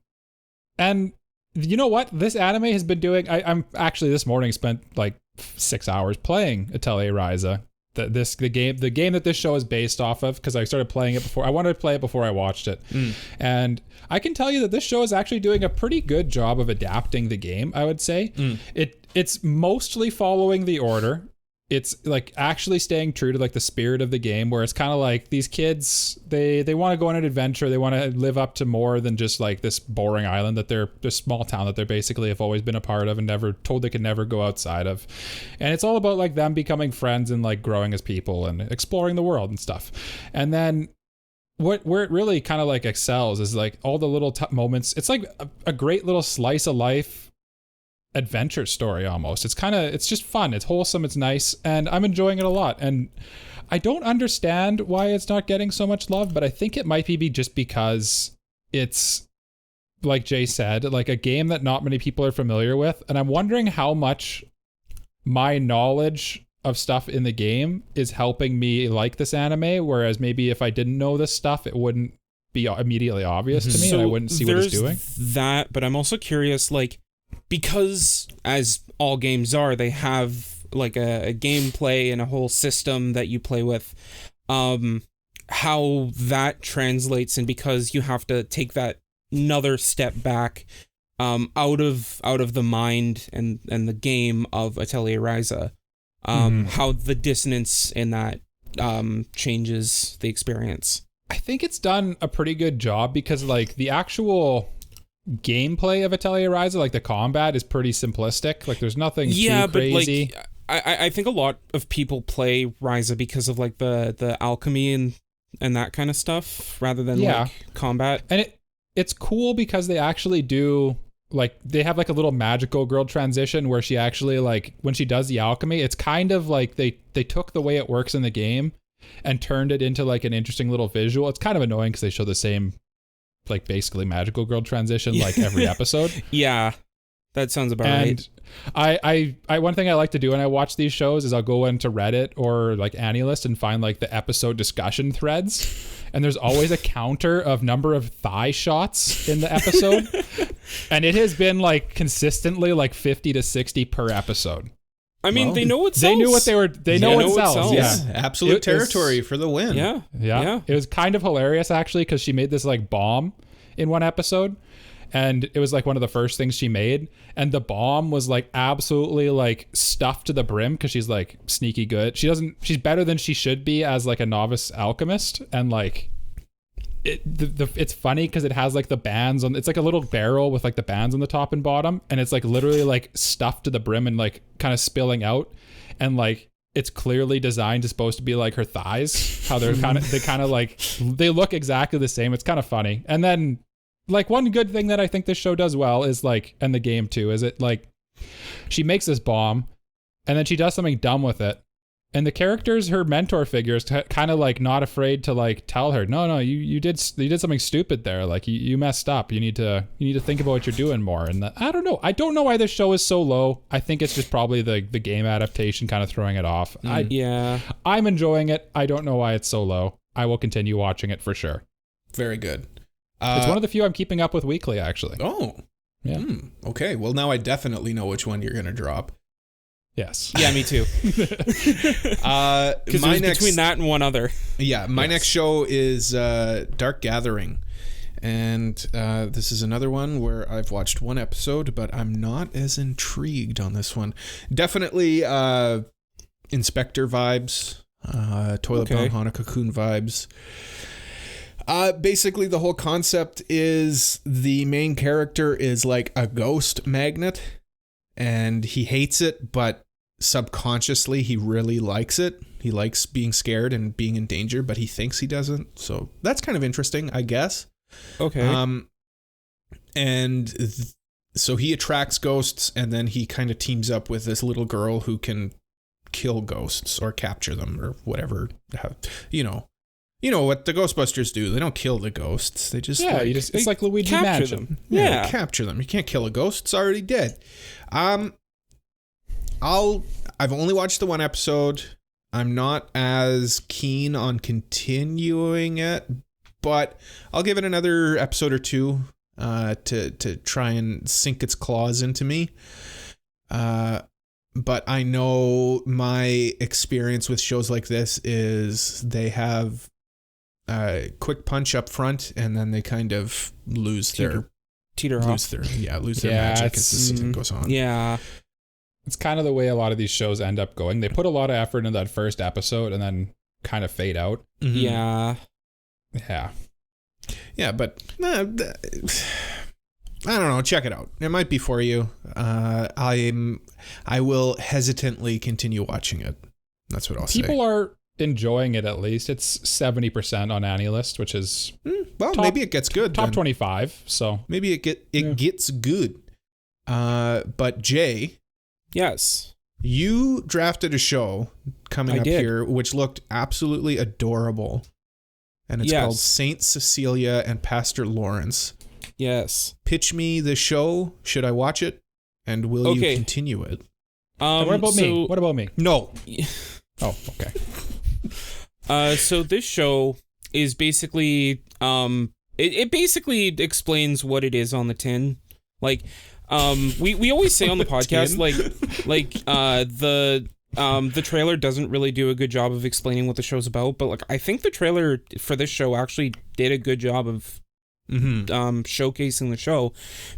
And you know what? This anime has been doing. I'm actually this morning spent like 6 hours playing Atelier Ryza. The game that this show is based off of, because I started playing it before. I wanted to play it before I watched it, and I can tell you that this show is actually doing a pretty good job of adapting the game. I would say it's mostly following the order. it's like actually staying true to like the spirit of the game, where it's kind of like these kids, they want to go on an adventure. They want to live up to more than just like this boring island that this small town that they're basically have always been a part of and never told they could never go outside of. And it's all about like them becoming friends and like growing as people and exploring the world and stuff. And then where it really kind of like excels is like all the little moments. It's like a great little slice of life adventure story almost. It's just fun, it's wholesome, it's nice, and I'm enjoying it a lot. And I don't understand why it's not getting so much love, but I think it might be just because it's, like Jay said, like a game that not many people are familiar with, and I'm wondering how much my knowledge of stuff in the game is helping me like this anime, whereas maybe if I didn't know this stuff, it wouldn't be immediately obvious to me, and I wouldn't see what it's doing. That, but I'm also curious, like, because as all games are, they have like a gameplay and a whole system that you play with, how that translates, and because you have to take that another step back out of the mind and the game of Atelier Ryza, how the dissonance in that changes the experience. I think it's done a pretty good job, because like the actual gameplay of Atelier Ryza, like the combat is pretty simplistic. Like there's nothing too crazy. But like I think a lot of people play Ryza because of like the alchemy and that kind of stuff rather than like combat. And it's cool because they actually do, like, they have like a little magical girl transition where she actually, like, when she does the alchemy, it's kind of like they took the way it works in the game and turned it into like an interesting little visual. It's kind of annoying because they show the same, like, basically magical girl transition like every episode. Yeah, that sounds about right. I one thing I like to do when I watch these shows is I'll go into Reddit or like AniList and find like the episode discussion threads, and there's always a counter of number of thigh shots in the episode, and it has been like consistently like 50 to 60 per episode. I mean, they know what sells. They knew what they were. They know what sells. Yeah, absolute territory for the win. Yeah. It was kind of hilarious actually, because she made this like bomb in one episode, and it was like one of the first things she made, and the bomb was like absolutely like stuffed to the brim because she's like sneaky good. She's better than she should be as like a novice alchemist, and like it's funny because it has like the bands on, it's like a little barrel with like the bands on the top and bottom, and it's like literally like stuffed to the brim and like kind of spilling out, and like it's clearly designed to supposed to be like her thighs, how they kind of like they look exactly the same. It's kind of funny. And then like one good thing that I think this show does well is like, and the game too, is it like she makes this bomb and then she does something dumb with it, and the characters, her mentor figures, kind of like not afraid to like tell her, no, you did something stupid there. Like you messed up. You need to think about what you're doing more. And I don't know why this show is so low. I think it's just probably the game adaptation kind of throwing it off. I'm enjoying it. I don't know why it's so low. I will continue watching it for sure. Very good. It's one of the few I'm keeping up with weekly, actually. Oh, yeah. Okay. Well, now I definitely know which one you're gonna drop. Yes. Yeah, me too. Because between that and one other. Yeah, my next show is Dark Gathering. And this is another one where I've watched one episode, but I'm not as intrigued on this one. Definitely Inspector vibes, Toilet Bound Hanako-kun vibes. Basically, the whole concept is the main character is like a ghost magnet, and he hates it, but subconsciously he really likes it. He likes being scared and being in danger, but he thinks he doesn't. So that's kind of interesting, I guess. Okay. So he attracts ghosts, and then he kind of teams up with this little girl who can kill ghosts or capture them or whatever. You know what the Ghostbusters do. They don't kill the ghosts. They just it's like Luigi Mansion. Yeah, capture them. You can't kill a ghost. It's already dead. I've only watched the one episode. I'm not as keen on continuing it, but I'll give it another episode or two to try and sink its claws into me. But I know my experience with shows like this is they have quick punch up front, and then they kind of lose their magic as the season goes on. Yeah. It's kind of the way a lot of these shows end up going. They put a lot of effort into that first episode and then kind of fade out. Mm-hmm. Yeah. Yeah, but I don't know. Check it out. It might be for you. I will hesitantly continue watching it. That's what I'll say. People are enjoying it at least. It's 70% on AniList, which is maybe it gets good. Top then. 25. So maybe it gets good. But Jay, Yes. you drafted a show coming up here which looked absolutely adorable. And it's called Saint Cecilia and Pastor Lawrence. Yes. Pitch me the show. Should I watch it? And will you continue it? what about me? What about me? No. Oh, okay. So this show is basically it basically explains what it is on the tin. Like we always say on the podcast the trailer doesn't really do a good job of explaining what the show's about, but like I think the trailer for this show actually did a good job of showcasing the show,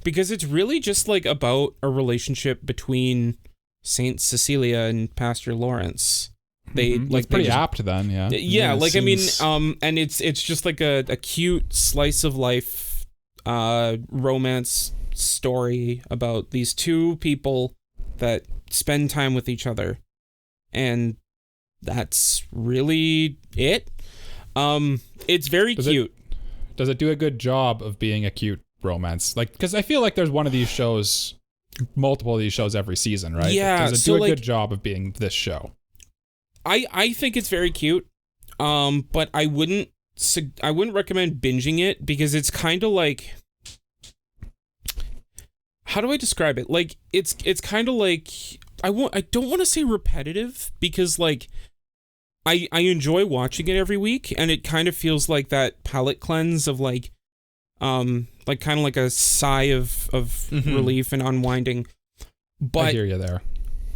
because it's really just like about a relationship between Saint Cecilia and Pastor Lawrence. They it's pretty apt then, yeah. Yeah, like seems... I mean, and it's just like a cute slice of life romance story about these two people that spend time with each other, and that's really it. It's very cute. Does it do a good job of being a cute romance? Like, because I feel like there's one of these shows, multiple of these shows every season, right? Yeah. Does it do a good job of being this show? I think it's very cute, but I wouldn't recommend binging it, because it's kind of like, how do I describe it? Like it's kind of like, I don't want to say repetitive, because like I enjoy watching it every week, and it kind of feels like that palate cleanse of like kind of like a sigh of relief and unwinding. But I hear you there.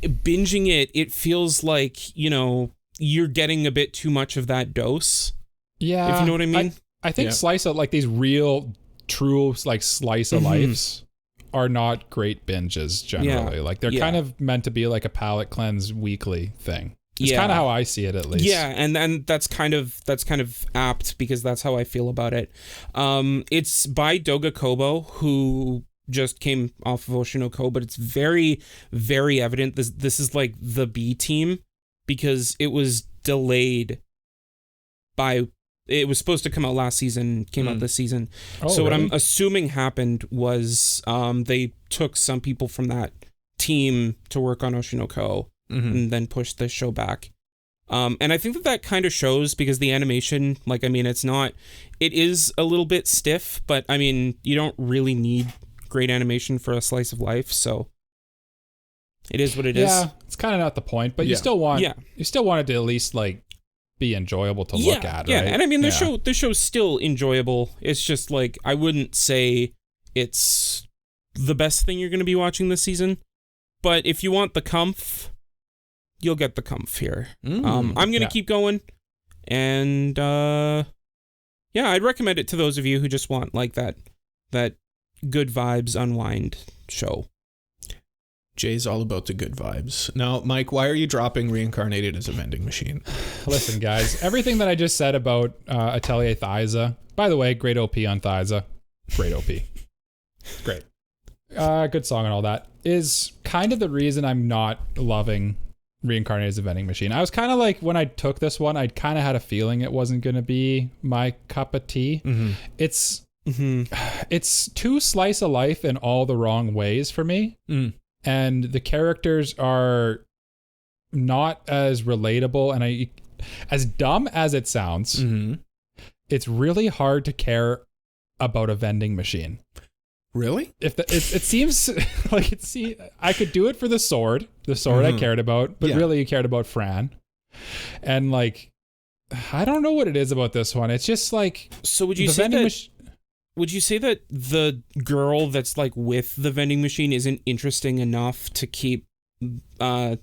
Binging it feels like, you know, you're getting a bit too much of that dose. Yeah. If you know what I mean. I think slice of like these real true like slice of lives are not great binges generally. Yeah. Like they're kind of meant to be like a palate cleanse weekly thing. It's kind of how I see it, at least. Yeah, and that's kind of apt, because that's how I feel about it. It's by Doga Kobo, who just came off of Oshinoko, but it's very, very evident this is like the B team, because it was delayed by, it was supposed to come out last season, came out this season. So what I'm assuming happened was they took some people from that team to work on Oshinoko and then pushed the show back. And I think that kind of shows, because the animation, like, I mean, it is a little bit stiff, but I mean, you don't really need great animation for a slice of life, so it is what it is. Yeah, it's kind of not the point, but you still want it to at least like be enjoyable to look at, right? Yeah, and I mean the show's still enjoyable. It's just like, I wouldn't say it's the best thing you're going to be watching this season, but if you want the comf, you'll get the comf here. I'm going to keep going, and I'd recommend it to those of you who just want like that good vibes unwind show. Jay's all about the good vibes. Now, Mike, why are you dropping Reincarnated as a vending machine? Listen, guys, everything that I just said about Atelier Ryza, by the way, great OP on Ryza, great OP, great, good song and all that, is kind of the reason I'm not loving Reincarnated as a vending machine. I was kind of like, when I took this one, I kind of had a feeling it wasn't going to be my cup of tea. It's too slice of life in all the wrong ways for me. And the characters are not as relatable, and as dumb as it sounds, it's really hard to care about a vending machine. Really? It seems like I could do it for the sword I cared about, but really you cared about Fran. And like, I don't know what it is about this one. It's just like, so would you say that the girl that's like with the vending machine isn't interesting enough to keep that's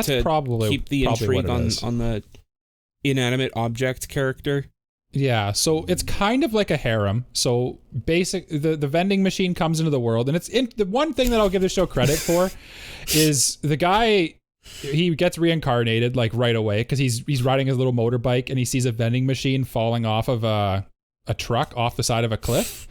to probably keep the intrigue on the inanimate object character? Yeah, so it's kind of like a harem. So the vending machine comes into the world, and the one thing that I'll give the show credit for is the guy, he gets reincarnated like right away because he's riding his little motorbike and he sees a vending machine falling off of a truck off the side of a cliff,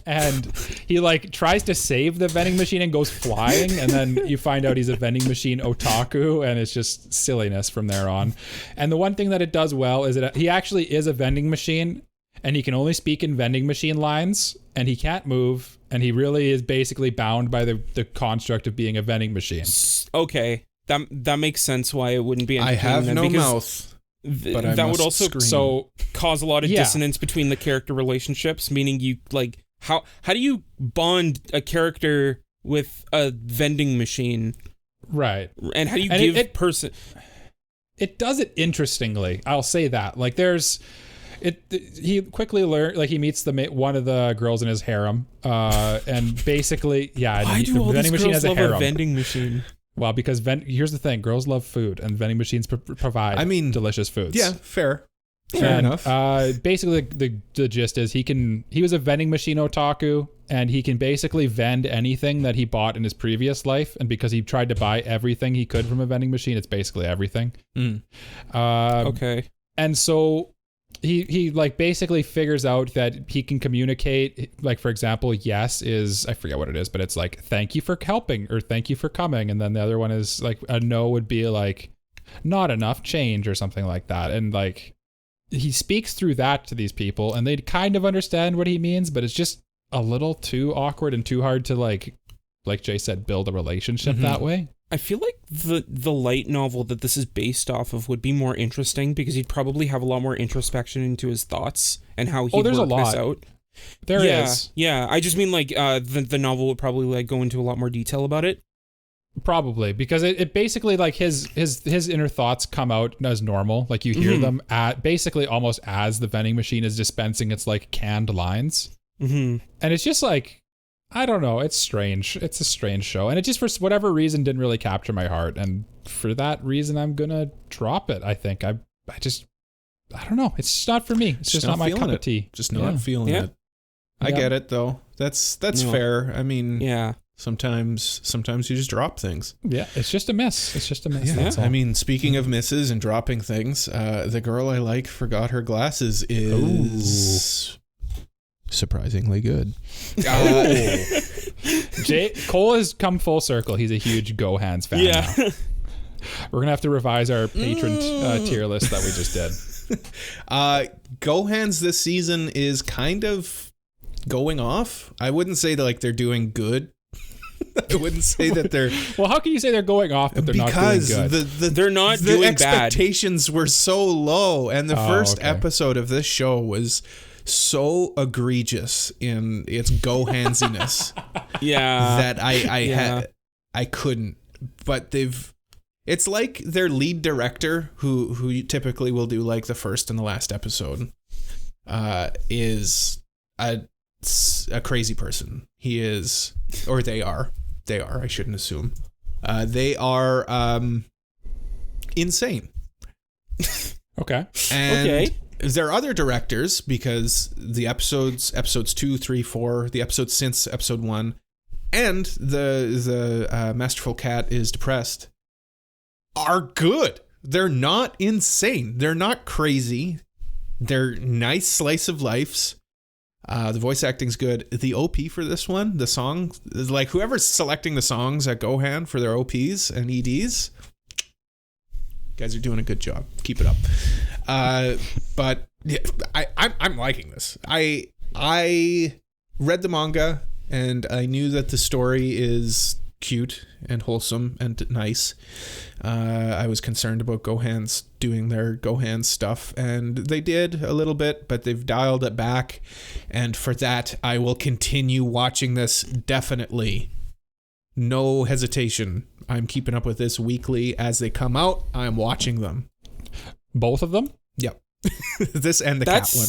and he like tries to save the vending machine and goes flying, and then you find out he's a vending machine otaku, and it's just silliness from there on. And the one thing that it does well is that he actually is a vending machine, and he can only speak in vending machine lines, and he can't move, and he really is basically bound by the construct of being a vending machine. Okay, that makes sense why it wouldn't be. I have no mouth. But that would also cause a lot of dissonance between the character relationships, meaning you like how do you bond a character with a vending machine, right? And how do you give person? It does it interestingly. I'll say that. Like he quickly learns, like he meets one of the girls in his harem, and basically, why do all these girls love a vending machine? Well, because here's the thing: girls love food, and vending machines provide delicious foods. Yeah, fair enough. Basically, the gist is he was a vending machine otaku, and he can basically vend anything that he bought in his previous life. And because he tried to buy everything he could from a vending machine, it's basically everything. Okay. And so he like basically figures out that he can communicate, like, for example, yes is, I forget what it is, but it's like, thank you for helping, or thank you for coming. And then the other one is like, a no would be like, not enough change, or something like that. And like, he speaks through that to these people, and they kind of understand what he means, but it's just a little too awkward and too hard to like Jay said, build a relationship that way. I feel like the light novel that this is based off of would be more interesting because he'd probably have a lot more introspection into his thoughts and how he'd work this out. There is. Yeah, I just mean like the novel would probably like go into a lot more detail about it. Probably, because it basically like his inner thoughts come out as normal. Like you hear them at basically almost as the vending machine is dispensing its like canned lines. And it's just like, I don't know. It's strange. It's a strange show. And it just, for whatever reason, didn't really capture my heart. And for that reason, I'm going to drop it, I think. I don't know. It's just not for me. It's just not my cup of tea. Just not feeling it. I get it, though. That's fair. I mean, sometimes you just drop things. Yeah, it's just a miss. It's just a miss. Yeah. I mean, speaking of misses and dropping things, the girl I like forgot her glasses is... surprisingly good. Cole has come full circle. He's a huge Gohan's fan now. We're gonna have to revise our patron tier list that we just did. Gohan's this season is kind of going off. I wouldn't say that like they're doing good. I wouldn't say that they're... Well, how can you say they're going off but they're not doing good? They're not doing bad. The expectations were so low, and the first episode of this show was so egregious in its Gohansiness that I couldn't. But it's like their lead director, who typically will do like the first and the last episode, is a crazy person. He is, or they are. I shouldn't assume. They are insane. Okay. And there are other directors, because the episodes 2, 3, 4, the episodes since episode 1, and the Masterful Cat is Depressed are good. They're not insane. They're not crazy. They're nice slice of lives. The voice acting's good. The OP for this one, the song, like whoever's selecting the songs at Gohan for their OPs and EDs, guys are doing a good job. Keep it up. But yeah, I'm liking this. I read the manga and I knew that the story is cute and wholesome and nice. I was concerned about Gohan's doing their Gohan stuff, and they did a little bit, but they've dialed it back. And for that, I will continue watching this definitely. No hesitation. I'm keeping up with this weekly as they come out. I'm watching them. Both of them? Yep. This and the cat one.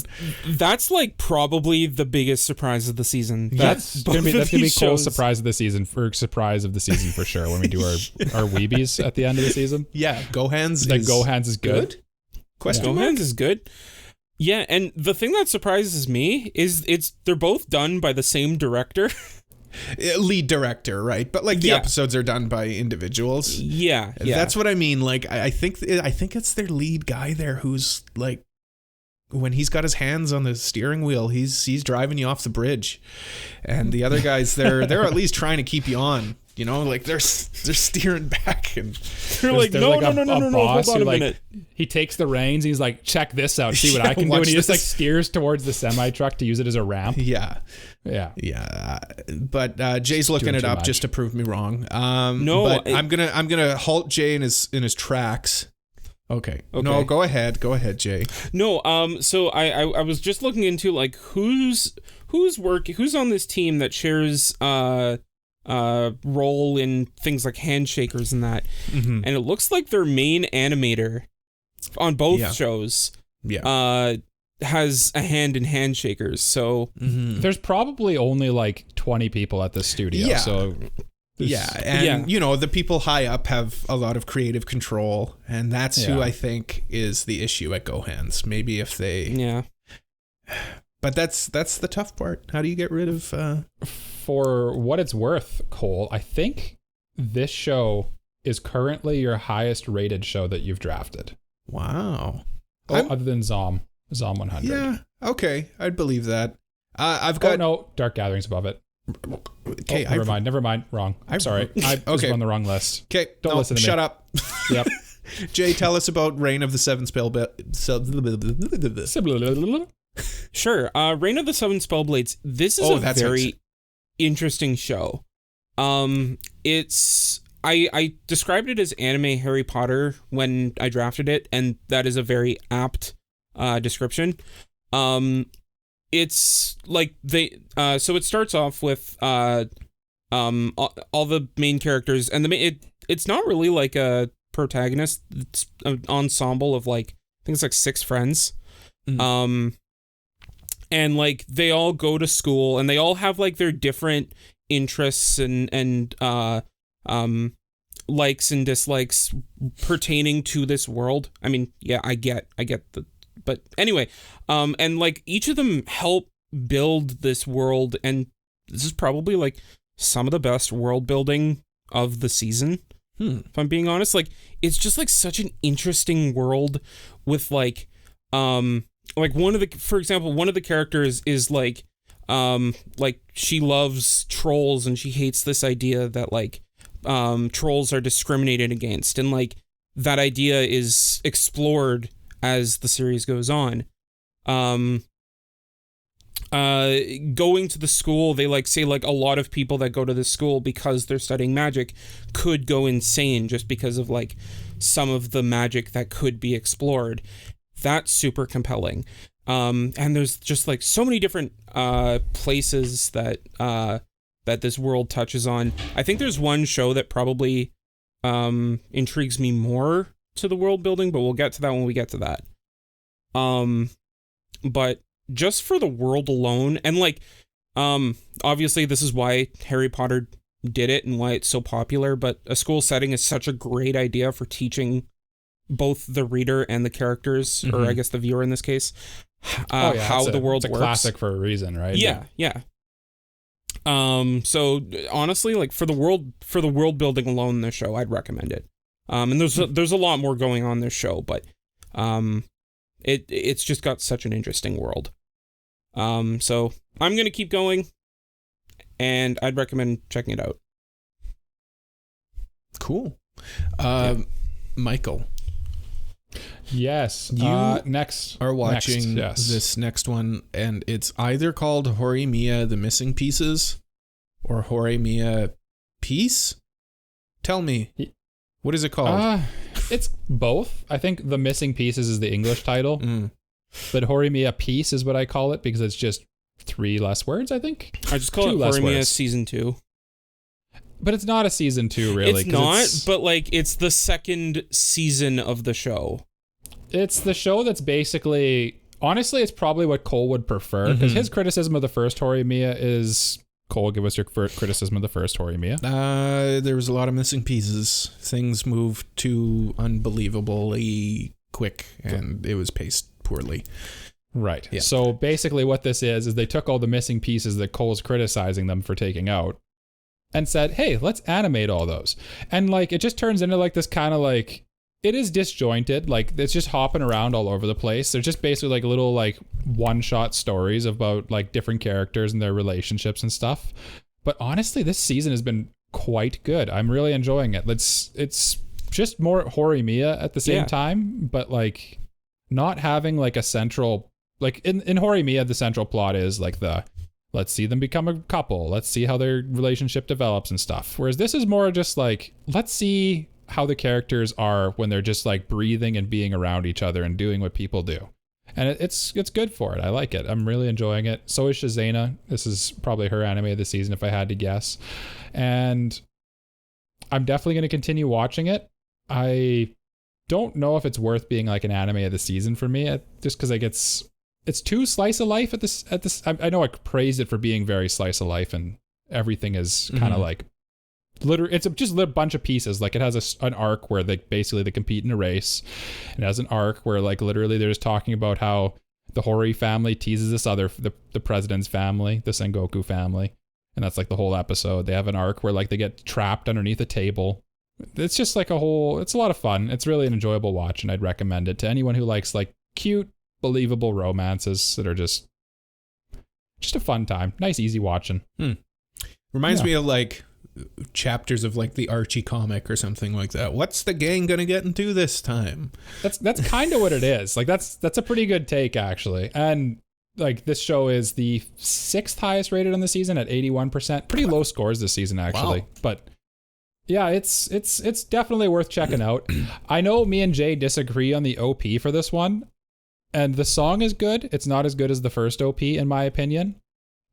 That's like probably the biggest surprise of the season. That's gonna be Cole's surprise of the season for sure when we do our weebies at the end of the season. Yeah, Gohan's is good. Gohan's is good. Yeah, and the thing that surprises me is they're both done by the same director. Lead director, right? But like the episodes are done by individuals. Yeah. That's what I mean. Like I think it's their lead guy there who's like, when he's got his hands on the steering wheel, he's driving you off the bridge, and the other guys they're at least trying to keep you on. You know, like they're steering back, and they're like, no, hold on a minute. He takes the reins. He's like, check this out, see what I can do, and he just like steers towards the semi truck to use it as a ramp. Yeah. But Jay's looking it up just to prove me wrong. But I'm gonna halt Jay in his tracks. Okay. No, go ahead, Jay. No, so I was just looking into like who's on this team that shares role in things like handshakers and that, and it looks like their main animator on both shows has a hand in handshakers. So there's probably only like 20 people at the studio. So you know, the people high up have a lot of creative control, and that's who I think is the issue at GoHands. Maybe if they but that's the tough part. How do you get rid of For what it's worth, Cole, I think this show is currently your highest rated show that you've drafted. Wow. Other than Zom 100. Yeah. Okay. I'd believe that. I've got Dark Gathering's above it. Okay. Never mind. Wrong. I'm sorry. I was on the wrong list. Okay. Don't listen to me. Shut up. Yep. Jay, tell us about Reign of the Seven Spellblades. Sure. Reign of the Seven Spellblades. This is a very interesting show. It's I described it as anime Harry Potter when I drafted it, and that is a very apt description. It's like so it starts off with all the main characters, and it's not really like a protagonist. It's an ensemble of like I think it's like 6 friends. And like they all go to school, and they all have like their different interests and likes and dislikes pertaining to this world. I mean, yeah, I get but anyway, and like each of them help build this world, and this is probably like some of the best world building of the season. If I'm being honest, like it's just like such an interesting world with like for example, one of the characters is like she loves trolls, and she hates this idea that like trolls are discriminated against, and like that idea is explored as the series goes on. Going to the school, they like say like a lot of people that go to this school because they're studying magic could go insane just because of like some of the magic that could be explored. That's super compelling. And there's just like so many different places that this world touches on. I think there's one show that probably intrigues me more to the world building, but we'll get to that when we get to that. But just for the world alone, and like obviously this is why Harry Potter did it and why it's so popular, but a school setting is such a great idea for teaching both the reader and the characters, or I guess the viewer in this case, how the world works. It's a classic for a reason, right? Yeah. So honestly, like for the world building alone in this show, I'd recommend it. And there's a lot more going on in this show, but it's just got such an interesting world. So I'm gonna keep going, and I'd recommend checking it out. Cool. Michael. Yes. You next are watching this next one, and it's either called Horimiya The Missing Pieces or Horimiya Piece. Tell me, what is it called? It's both. I think The Missing Pieces is the English title, but Horimiya Piece is what I call it because it's just 3 less words, I think. I just call it Horimiya Season 2. But it's not a season 2, really. It's not, but like it's the second season of the show. It's the show that's basically, honestly, it's probably what Cole would prefer, because his criticism of the first Horimiya is, Cole, give us your criticism of the first Horimiya. There was a lot of missing pieces. Things moved too unbelievably quick, and it was paced poorly. Right. Yeah. So basically what this is they took all the missing pieces that Cole's criticizing them for taking out and said, hey, let's animate all those. And like, it just turns into like this kind of like, it is disjointed. Like it's just hopping around all over the place. They're just basically like little like one-shot stories about like different characters and their relationships and stuff. But honestly, this season has been quite good. I'm really enjoying it. It's just more Horimiya at the same time, but like not having like a central, like in Horimiya, the central plot is like let's see them become a couple. Let's see how their relationship develops and stuff. Whereas this is more just like, let's see how the characters are when they're just like breathing and being around each other and doing what people do. And it's good for it. I like it. I'm really enjoying it. So is Shazena. This is probably her anime of the season if I had to guess. And I'm definitely going to continue watching it. I don't know if it's worth being like an anime of the season for me, just because like it's too slice of life at this. I know I praised it for being very slice of life and everything is kind of like it's just a bunch of pieces. Like it has an arc where they compete in a race. It has an arc where like literally they're just talking about how the Hori family teases the president's family, the Sengoku family. And that's like the whole episode. They have an arc where like they get trapped underneath a table. It's just like it's a lot of fun. It's really an enjoyable watch and I'd recommend it to anyone who likes like cute, believable romances that are just a fun time. Nice, easy watching. Reminds me of like chapters of like the Archie comic or something like that. What's the gang gonna get into this time? That's kind of what it is. Like that's a pretty good take actually. And like this show is the 6th highest rated on the season at 81%. Pretty low scores this season actually. Wow. But yeah, it's definitely worth checking out. I know me and Jay disagree on the OP for this one. And the song is good. It's not as good as the first OP in my opinion.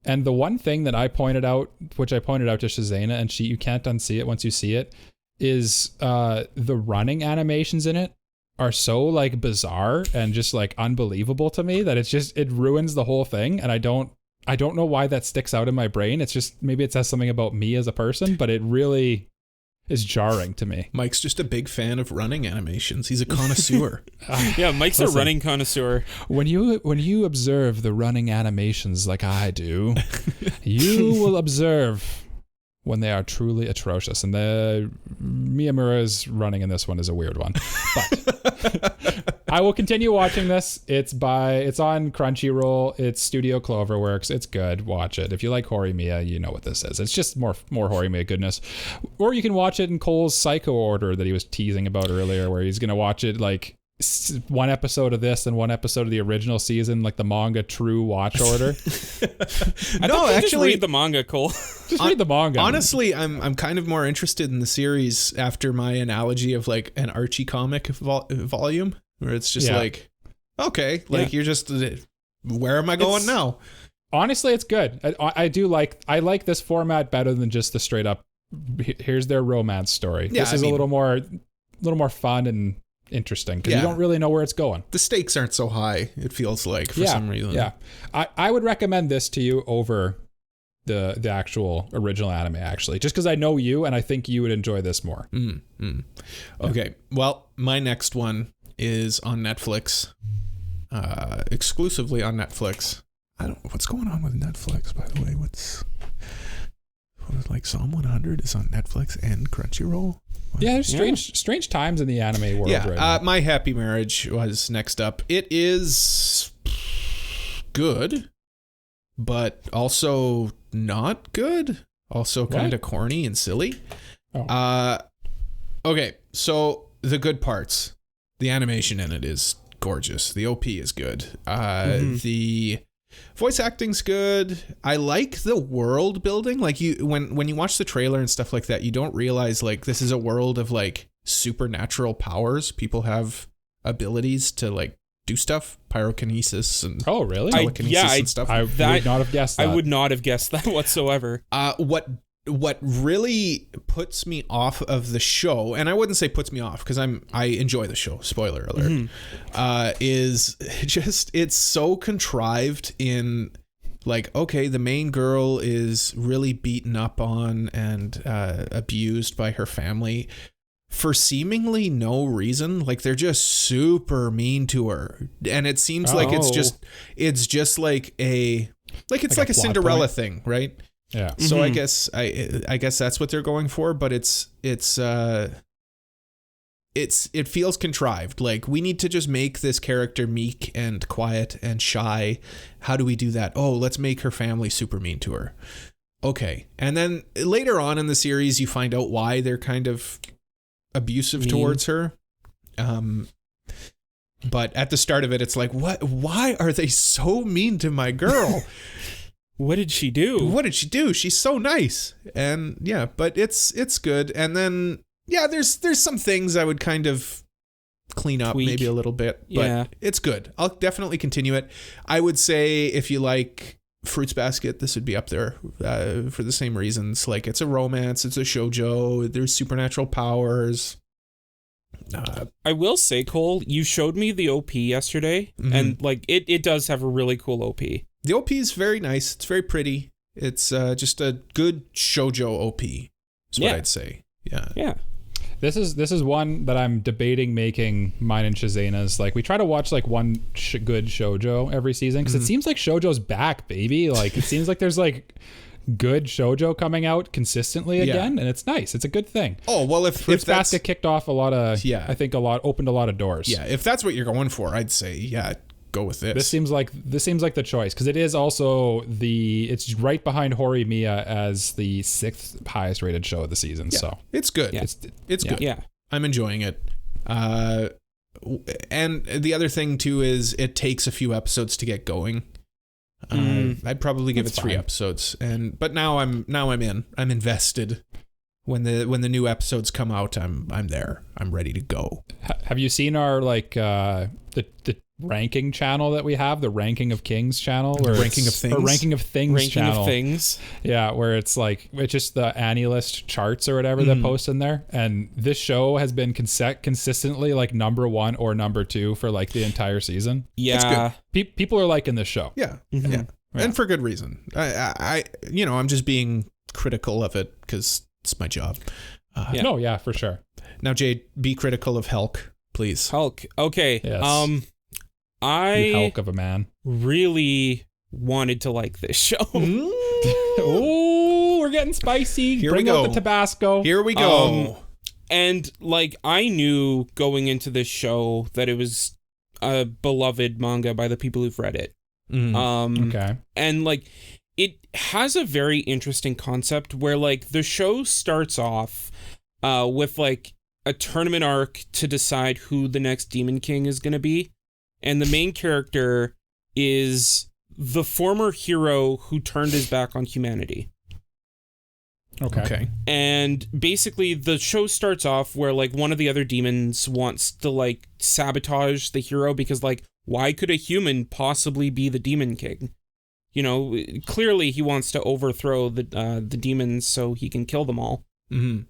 And the one thing that I pointed out, which I pointed out to Shazena, and you can't unsee it once you see it, is the running animations in it are so like bizarre and just like unbelievable to me that it ruins the whole thing. And I don't know why that sticks out in my brain. It's just, maybe it says something about me as a person, but it really is jarring to me. Mike's just a big fan of running animations. He's a connoisseur. Yeah, Mike's a running connoisseur. When you observe the running animations like I do, you will observe when they are truly atrocious. And the Miyamura's running in this one is a weird one. But I will continue watching this. It's on Crunchyroll. It's Studio Cloverworks. It's good. Watch it. If you like Horimiya, you know what this is. It's just more Horimiya goodness. Or you can watch it in Cole's Psycho order that he was teasing about earlier, where he's going to watch it like one episode of this and one episode of the original season, like the manga true watch order. Just read the manga, Cole. Just read the manga. Honestly, I'm kind of more interested in the series after my analogy of like an Archie comic volume, where it's just like, okay, like you're just, where am I going now? Honestly, it's good. I like this format better than just the straight up, here's their romance story. Yeah, this is a little more fun and interesting because you don't really know where it's going. The stakes aren't so high, it feels like, for some reason. Yeah. I would recommend this to you over the actual original anime, actually, just because I know you and I think you would enjoy this more. Okay. Well, my next one is on Netflix, exclusively on Netflix. I don't know what's going on with Netflix, by the way. Like Psalm 100 is on Netflix and Crunchyroll. Yeah, there's strange times in the anime world right now. My Happy Marriage was next up. It is good, but also not good. Also kind of corny and silly. Okay, so the good parts. The animation in it is gorgeous. The OP is good. The voice acting's good. I like the world building. Like when you watch the trailer and stuff like that, you don't realize like this is a world of like supernatural powers. People have abilities to like do stuff, pyrokinesis and telekinesis and stuff. I would not have guessed that. I would not have guessed that whatsoever. What really puts me off of the show, and I wouldn't say puts me off because I enjoy the show, spoiler alert, is just it's so contrived in like, okay, the main girl is really beaten up on and abused by her family for seemingly no reason. Like they're just super mean to her, and it seems like it's just like a Cinderella thing, right? Yeah. So I guess that's what they're going for, but it feels contrived. Like we need to just make this character meek and quiet and shy. How do we do that? Oh, let's make her family super mean to her. Okay. And then later on in the series, you find out why they're kind of abusive towards her. But at the start of it, it's like, what? Why are they so mean to my girl? What did she do? What did she do? She's so nice. And yeah, but it's good. And then yeah, there's some things I would kind of clean up maybe a little bit, but it's good. I'll definitely continue it. I would say if you like Fruits Basket, this would be up there for the same reasons. Like it's a romance, it's a shoujo, there's supernatural powers. I will say, Cole, you showed me the OP yesterday, and like it does have a really cool OP. The OP is very nice. It's very pretty. It's just a good shoujo OP. Is what I'd say. Yeah. Yeah. This is one that I'm debating making mine and Shazena's. Like we try to watch like one good shoujo every season because it seems like shoujo's back, baby. Like it seems like there's like good shoujo coming out consistently again, and it's nice. It's a good thing. Oh well, if Fruits that's Basket kicked off a lot of opened a lot of doors. Yeah, if that's what you're going for, I'd say go with this. This seems like the choice because it is also it's right behind Horimiya as the 6th highest rated show of the season. Yeah, so it's good. Yeah. It's good. Yeah, I'm enjoying it. And the other thing too is it takes a few episodes to get going. I'd probably give it 3 episodes, but now I'm in. I'm invested. When the new episodes come out, I'm there. I'm ready to go. Have you seen our the ranking channel that we have, the Ranking of Kings channel, or Ranking of Things, or Ranking of Things Ranking channel? of Things. Yeah, where it's just the AniList charts or whatever that post in there, and this show has been consistently like number 1 or number 2 for like the entire season. Yeah, people are liking this show. Yeah, and for good reason. I'm just being critical of it because it's my job. No, yeah, for sure. Now, Jade, be critical of Helck, please. Helck. Okay. Yes. I Helck of a man. really wanted to like this show. Oh, we're getting spicy. Bring out the Tabasco. Here we go. And like I knew going into this show that it was a beloved manga by the people who've read it. Okay. And like it has a very interesting concept where like the show starts off with like a tournament arc to decide who the next Demon King is going to be. And the main character is the former hero who turned his back on humanity. Okay. And basically the show starts off where like one of the other demons wants to like sabotage the hero because like why could a human possibly be the Demon King? You know, clearly he wants to overthrow the demons so he can kill them all.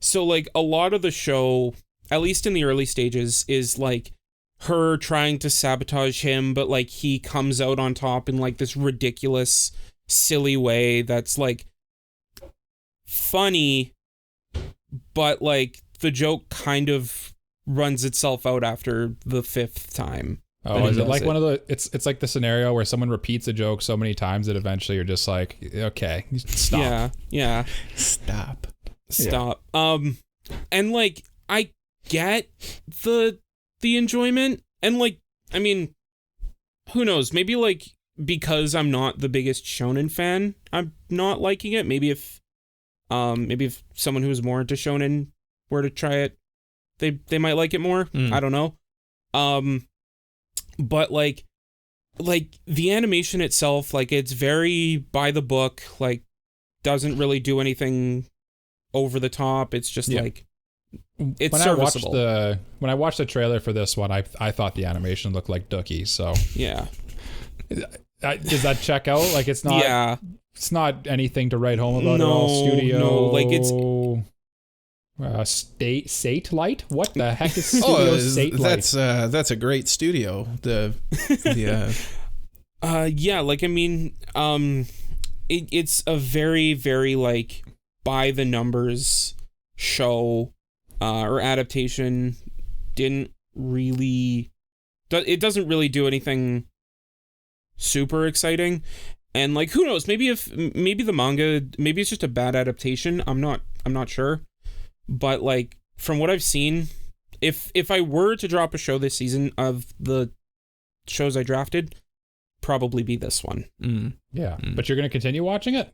So like a lot of the show, at least in the early stages, is like her trying to sabotage him, but like he comes out on top in like this ridiculous, silly way that's like funny, but like the joke kind of runs itself out after the 5th time. Oh, is it like one of the it's like the scenario where someone repeats a joke so many times that eventually you're just like, okay, stop. Yeah. Stop. And like I get the enjoyment, and like I mean, who knows, maybe like because I'm not the biggest shonen fan, I'm not liking it. Maybe if someone who's more into shonen were to try it, they might like it more. I don't know. But like the animation itself, like it's very by the book, like doesn't really do anything over the top. It's just like it's serviceable. When I watched the trailer for this one, I thought the animation looked like Dookie. So yeah, does that check out? Like it's not. Yeah, it's not anything to write home about at all. Studio. No, like it's. Sate Light? What the heck is Studio Sate Light? That's a great studio. Yeah, like I mean, it's a very, very like by the numbers show. or adaptation didn't really... It doesn't really do anything super exciting. And like, who knows? Maybe the manga, maybe it's just a bad adaptation. I'm not sure. But like, from what I've seen, if I were to drop a show this season of the shows I drafted, probably be this one. Yeah. But you're going to continue watching it?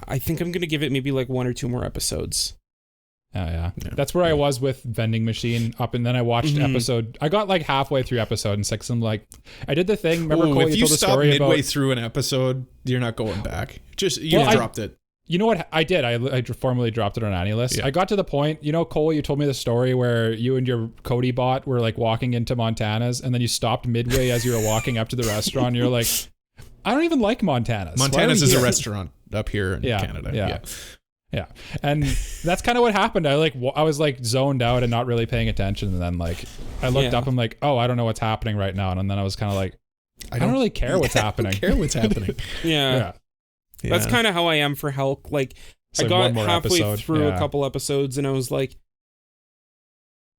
I think I'm going to give it maybe like 1 or 2 more episodes. Oh, yeah. That's where I was with Vending Machine and then I watched episode. I got like halfway through episode 6 and like, I did the thing. Remember, Cole, if you told the stop story midway about, through an episode, you're not going back. You dropped it. You know what I did? I formally dropped it on AniList. Yeah. I got to the point, Cole, you told me the story where you and your Cody bot were like walking into Montana's and then you stopped midway as you were walking up to the restaurant. And you're like, I don't even like Montana's. Montana's is a restaurant up here in Canada. Yeah. And that's kind of what happened. I was like zoned out and not really paying attention. And then like, I looked up, I'm like, oh, I don't know what's happening right now. And then I was kind of like, I don't really care what's happening. I don't care what's happening. Yeah. That's kind of how I am for Helck. Like, I got halfway through a couple episodes and I was like,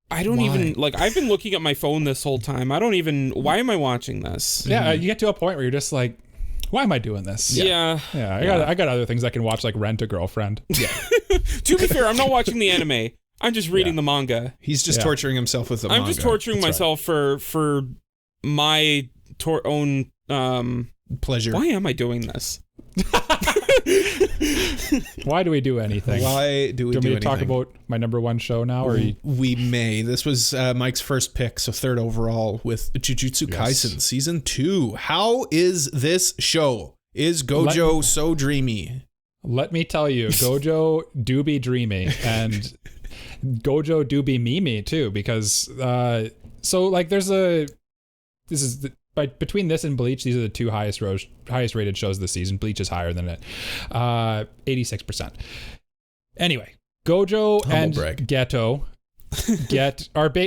I don't even, like, I've been looking at my phone this whole time. Why am I watching this? Yeah, you get to a point where you're just like, why am I doing this? Yeah. I got other things I can watch, like Rent a Girlfriend. Yeah. To be fair, I'm not watching the anime. I'm just reading the manga. He's just torturing himself with the manga. I'm just torturing myself for my own pleasure. Why am I doing this? Why do we do anything? Why do we do anything? Do you want me to talk about my number one show now? Or we may. This was Mike's first pick, so third overall with Jujutsu Kaisen Season 2. How is this show? Is Gojo so dreamy? Let me tell you, Gojo do be dreamy, and Gojo do be Mimi too, because so like between this and Bleach, these are the two highest rated shows this season. Bleach is higher than it, 86%. Anyway, Gojo and Geto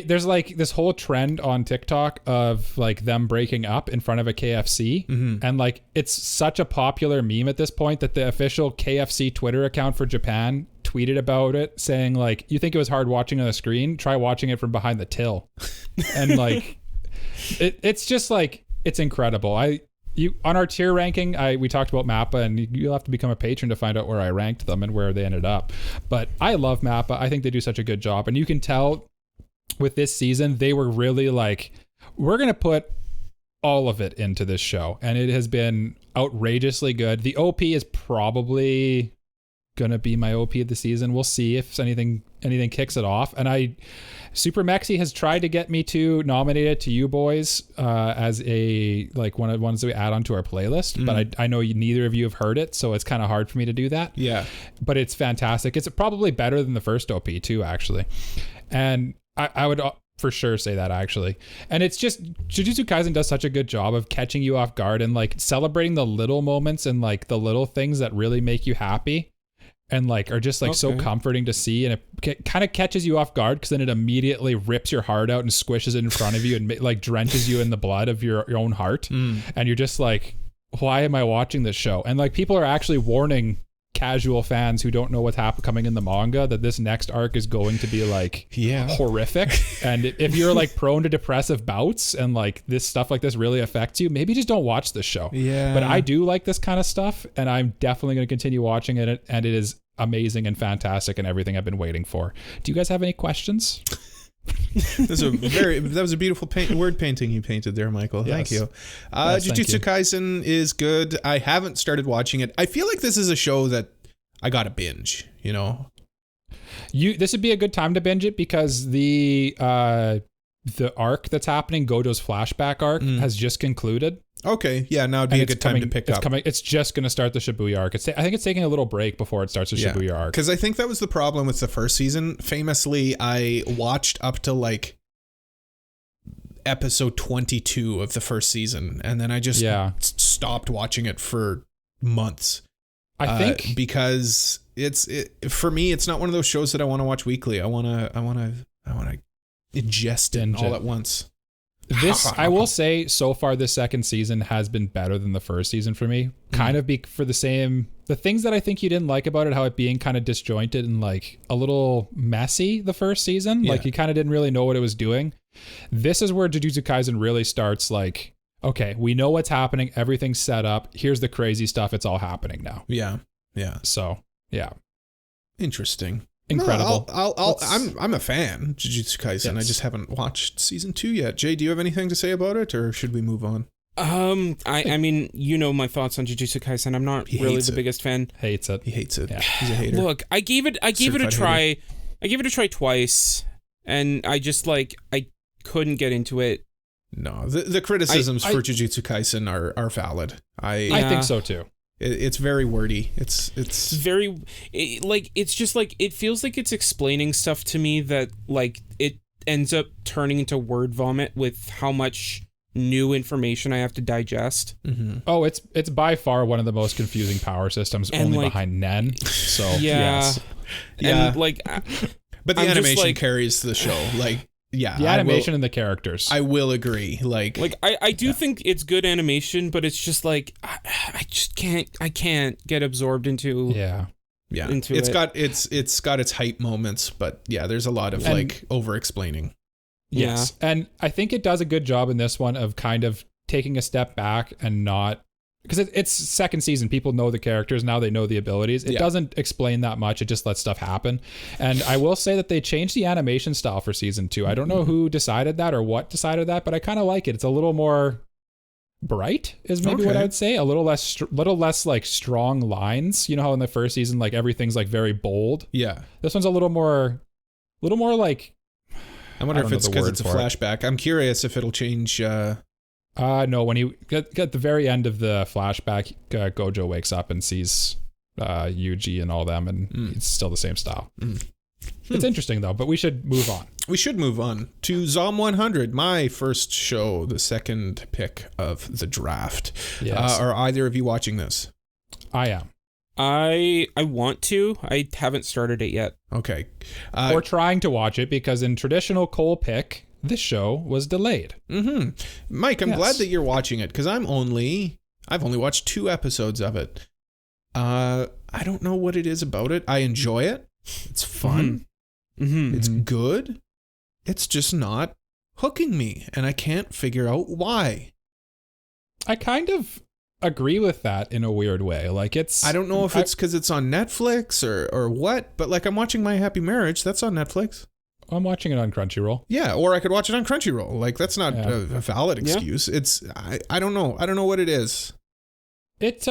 there's like this whole trend on TikTok of like them breaking up in front of a KFC, and like it's such a popular meme at this point that the official KFC Twitter account for Japan tweeted about it, saying like, you think it was hard watching on the screen? Try watching it from behind the till. And like, it's just like, it's incredible. On our tier ranking, we talked about Mappa, and you'll have to become a patron to find out where I ranked them and where they ended up. But I love Mappa. I think they do such a good job. And you can tell with this season, they were really like, we're going to put all of it into this show. And it has been outrageously good. The OP is probably going to be my OP of the season. We'll see if anything kicks it off. And Super Mexi has tried to get me to nominate it to you boys as one of the ones that we add onto our playlist, but I know neither of you have heard it, so it's kind of hard for me to do that. Yeah, but it's fantastic. It's probably better than the first OP too, actually, and I would for sure say that, actually. And it's just, Jujutsu Kaisen does such a good job of catching you off guard and like celebrating the little moments and like the little things that really make you happy. And like are just like so comforting to see, and it kind of catches you off guard because then it immediately rips your heart out and squishes it in front of you and like drenches you in the blood of your own heart, and you're just like, why am I watching this show? And like people are actually warning casual fans who don't know what's coming in the manga that this next arc is going to be like horrific. And if you're like prone to depressive bouts and like this stuff like this really affects you, maybe just don't watch this show. But I do like this kind of stuff, and I'm definitely going to continue watching it, and it is amazing and fantastic and everything I've been waiting for. Do you guys have any questions? That was a beautiful word painting you painted there, Michael. Yes. Thank you. Jujutsu Kaisen is good. I haven't started watching it. I feel like this is a show that I gotta binge, This would be a good time to binge it because the arc that's happening, Gojo's flashback arc, has just concluded. Okay, yeah, now would be a good time to pick up. It's just going to start the Shibuya arc. I think it's taking a little break before it starts the Shibuya arc. Because I think that was the problem with the first season. Famously, I watched up to like episode 22 of the first season, and then I just stopped watching it for months. I think because for me, it's not one of those shows that I want to watch weekly. I want to ingest it all at once. I will say, so far this second season has been better than the first season for me. Kind of for the same the things that I think you didn't like about it, how it being kind of disjointed and like a little messy the first season, like you kind of didn't really know what it was doing. This is where Jujutsu Kaisen really starts like, okay, we know what's happening. Everything's set up. Here's the crazy stuff. It's all happening now. Yeah. Yeah. So, yeah. Interesting. Incredible. No, I'm a fan, Jujutsu Kaisen. I just haven't watched season 2 yet. Jay, do you have anything to say about it, or should we move on? I mean, you know my thoughts on Jujutsu Kaisen. I'm not really the biggest fan. Hates it. He hates it. Yeah. He's a hater. Look, I gave it a try. Hater. I gave it a try twice, and I just like I couldn't get into it. No, the criticisms for Jujutsu Kaisen are valid. I think so too. It's very wordy. It's very it's just like it feels like it's explaining stuff to me that like it ends up turning into word vomit with how much new information I have to digest. Mm-hmm. Oh, it's by far one of the most confusing power systems, and only like, behind Nen. So yes. And like, but the animation carries the show. Like, yeah, the animation and the characters. I will agree. Like I do think it's good animation, but it's just like I just can't get absorbed into. Yeah. Into it's got its hype moments, but yeah, there's a lot of like over explaining. Yes. Yeah. And I think it does a good job in this one of kind of taking a step back and not, because it's second season. People know the characters now. They know the abilities. It doesn't explain that much. It just lets stuff happen. And I will say that they changed the animation style for season 2. I don't know who decided that or what decided that, but I kind of like it. It's a little more bright is maybe what I would say. A little less like strong lines. You know how in the first season, like everything's like very bold. Yeah. This one's a little more like, I wonder if it's because it's a flashback. I'm curious if it'll change. No, when he at the very end of the flashback, Gojo wakes up and sees Yuji and all them, and it's still the same style. It's interesting though, but we should move on. We should move on to Zom 100, my first show, the second pick of the draft. Yes. Are either of you watching this? I am. I want to. I haven't started it yet. Okay. We're trying to watch it because in traditional Cole pick, this show was delayed. Mm-hmm. Mike, I'm glad that you're watching it because I've only watched 2 episodes of it. I don't know what it is about it. I enjoy it. It's fun. Mm-hmm. It's good. It's just not hooking me, and I can't figure out why. I kind of agree with that in a weird way. Like I don't know if it's because it's on Netflix or what, but like I'm watching My Happy Marriage. That's on Netflix. I'm watching it on Crunchyroll. Yeah, or I could watch it on Crunchyroll. Like that's not a valid excuse. It's I don't know. I don't know what it is. It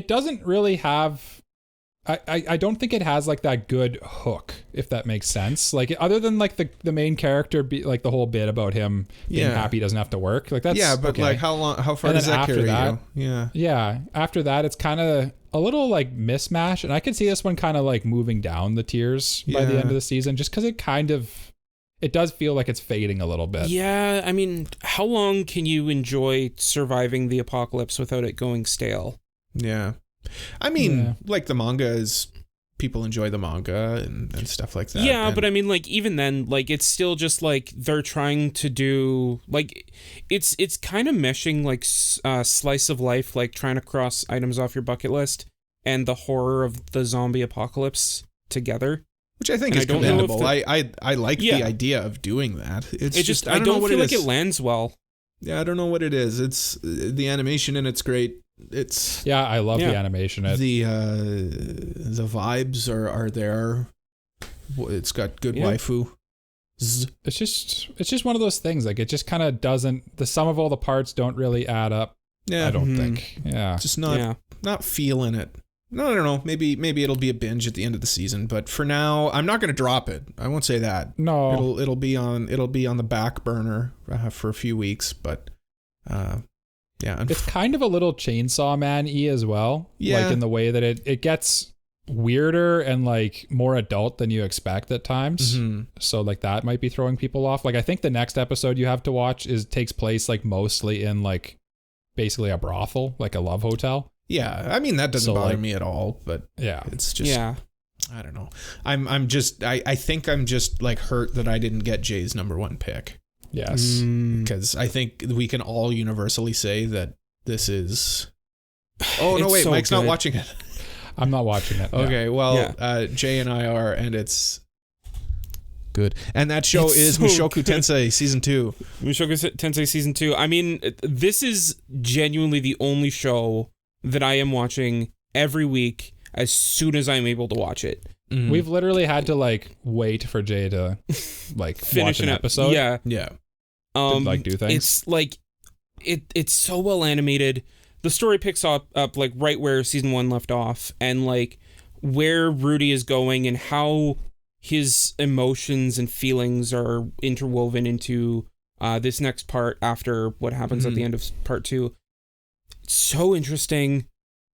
doesn't really have. I don't think it has like that good hook, if that makes sense. Like other than like the main character, like the whole bit about him being happy doesn't have to work. Like that's but like how far does that carry you? Yeah. After that, it's kind of a little like mismatch, and I could see this one kind of like moving down the tiers by the end of the season, just because it does feel like it's fading a little bit. Yeah, I mean, how long can you enjoy surviving the apocalypse without it going stale? Yeah. I mean, like the manga is, people enjoy the manga and stuff like that. Yeah, but I mean, like even then, like it's still just like they're trying to do like it's kind of meshing like slice of life, like trying to cross items off your bucket list and the horror of the zombie apocalypse together, which I think is commendable. I like the idea of doing that. It's just I don't feel like it lands well. Yeah, I don't know what it is. It's the animation and it's great. I love the animation. The vibes are there. It's got good waifu. It's just one of those things. Like it just kind of doesn't. The sum of all the parts don't really add up. Yeah, I don't think. Yeah, just not feeling it. No, I don't know. Maybe it'll be a binge at the end of the season. But for now, I'm not going to drop it. I won't say that. No, it'll be on the back burner for a few weeks. But it's kind of a little Chainsaw Man-y as well. Yeah, like in the way that it gets weirder and like more adult than you expect at times. Mm-hmm. So like that might be throwing people off. Like I think the next episode you have to watch takes place like mostly in like basically a brothel, like a love hotel. Yeah, I mean that doesn't bother me at all, but it's just I don't know. I think I'm just like hurt that I didn't get Jay's number 1 pick. Yes, because I think we can all universally say that this is. Oh no! Wait, so Mike's good. not watching it. I'm not watching it. Okay, well, Yeah. Jay and I are, and it's good. And that show It's is so Mushoku good. Tensei Season 2. Mushoku Tensei Season 2. I mean, this is genuinely the only show that I am watching every week as soon as I'm able to watch it. Mhm. We've literally had to like wait for Jay to like Finish watch an episode. Yeah. Yeah. Like do things. It's like it's so well animated. The story picks up like right where season 1 left off, and like where Rudy is going and how his emotions and feelings are interwoven into this next part after what happens at the end of part 2. It's so interesting.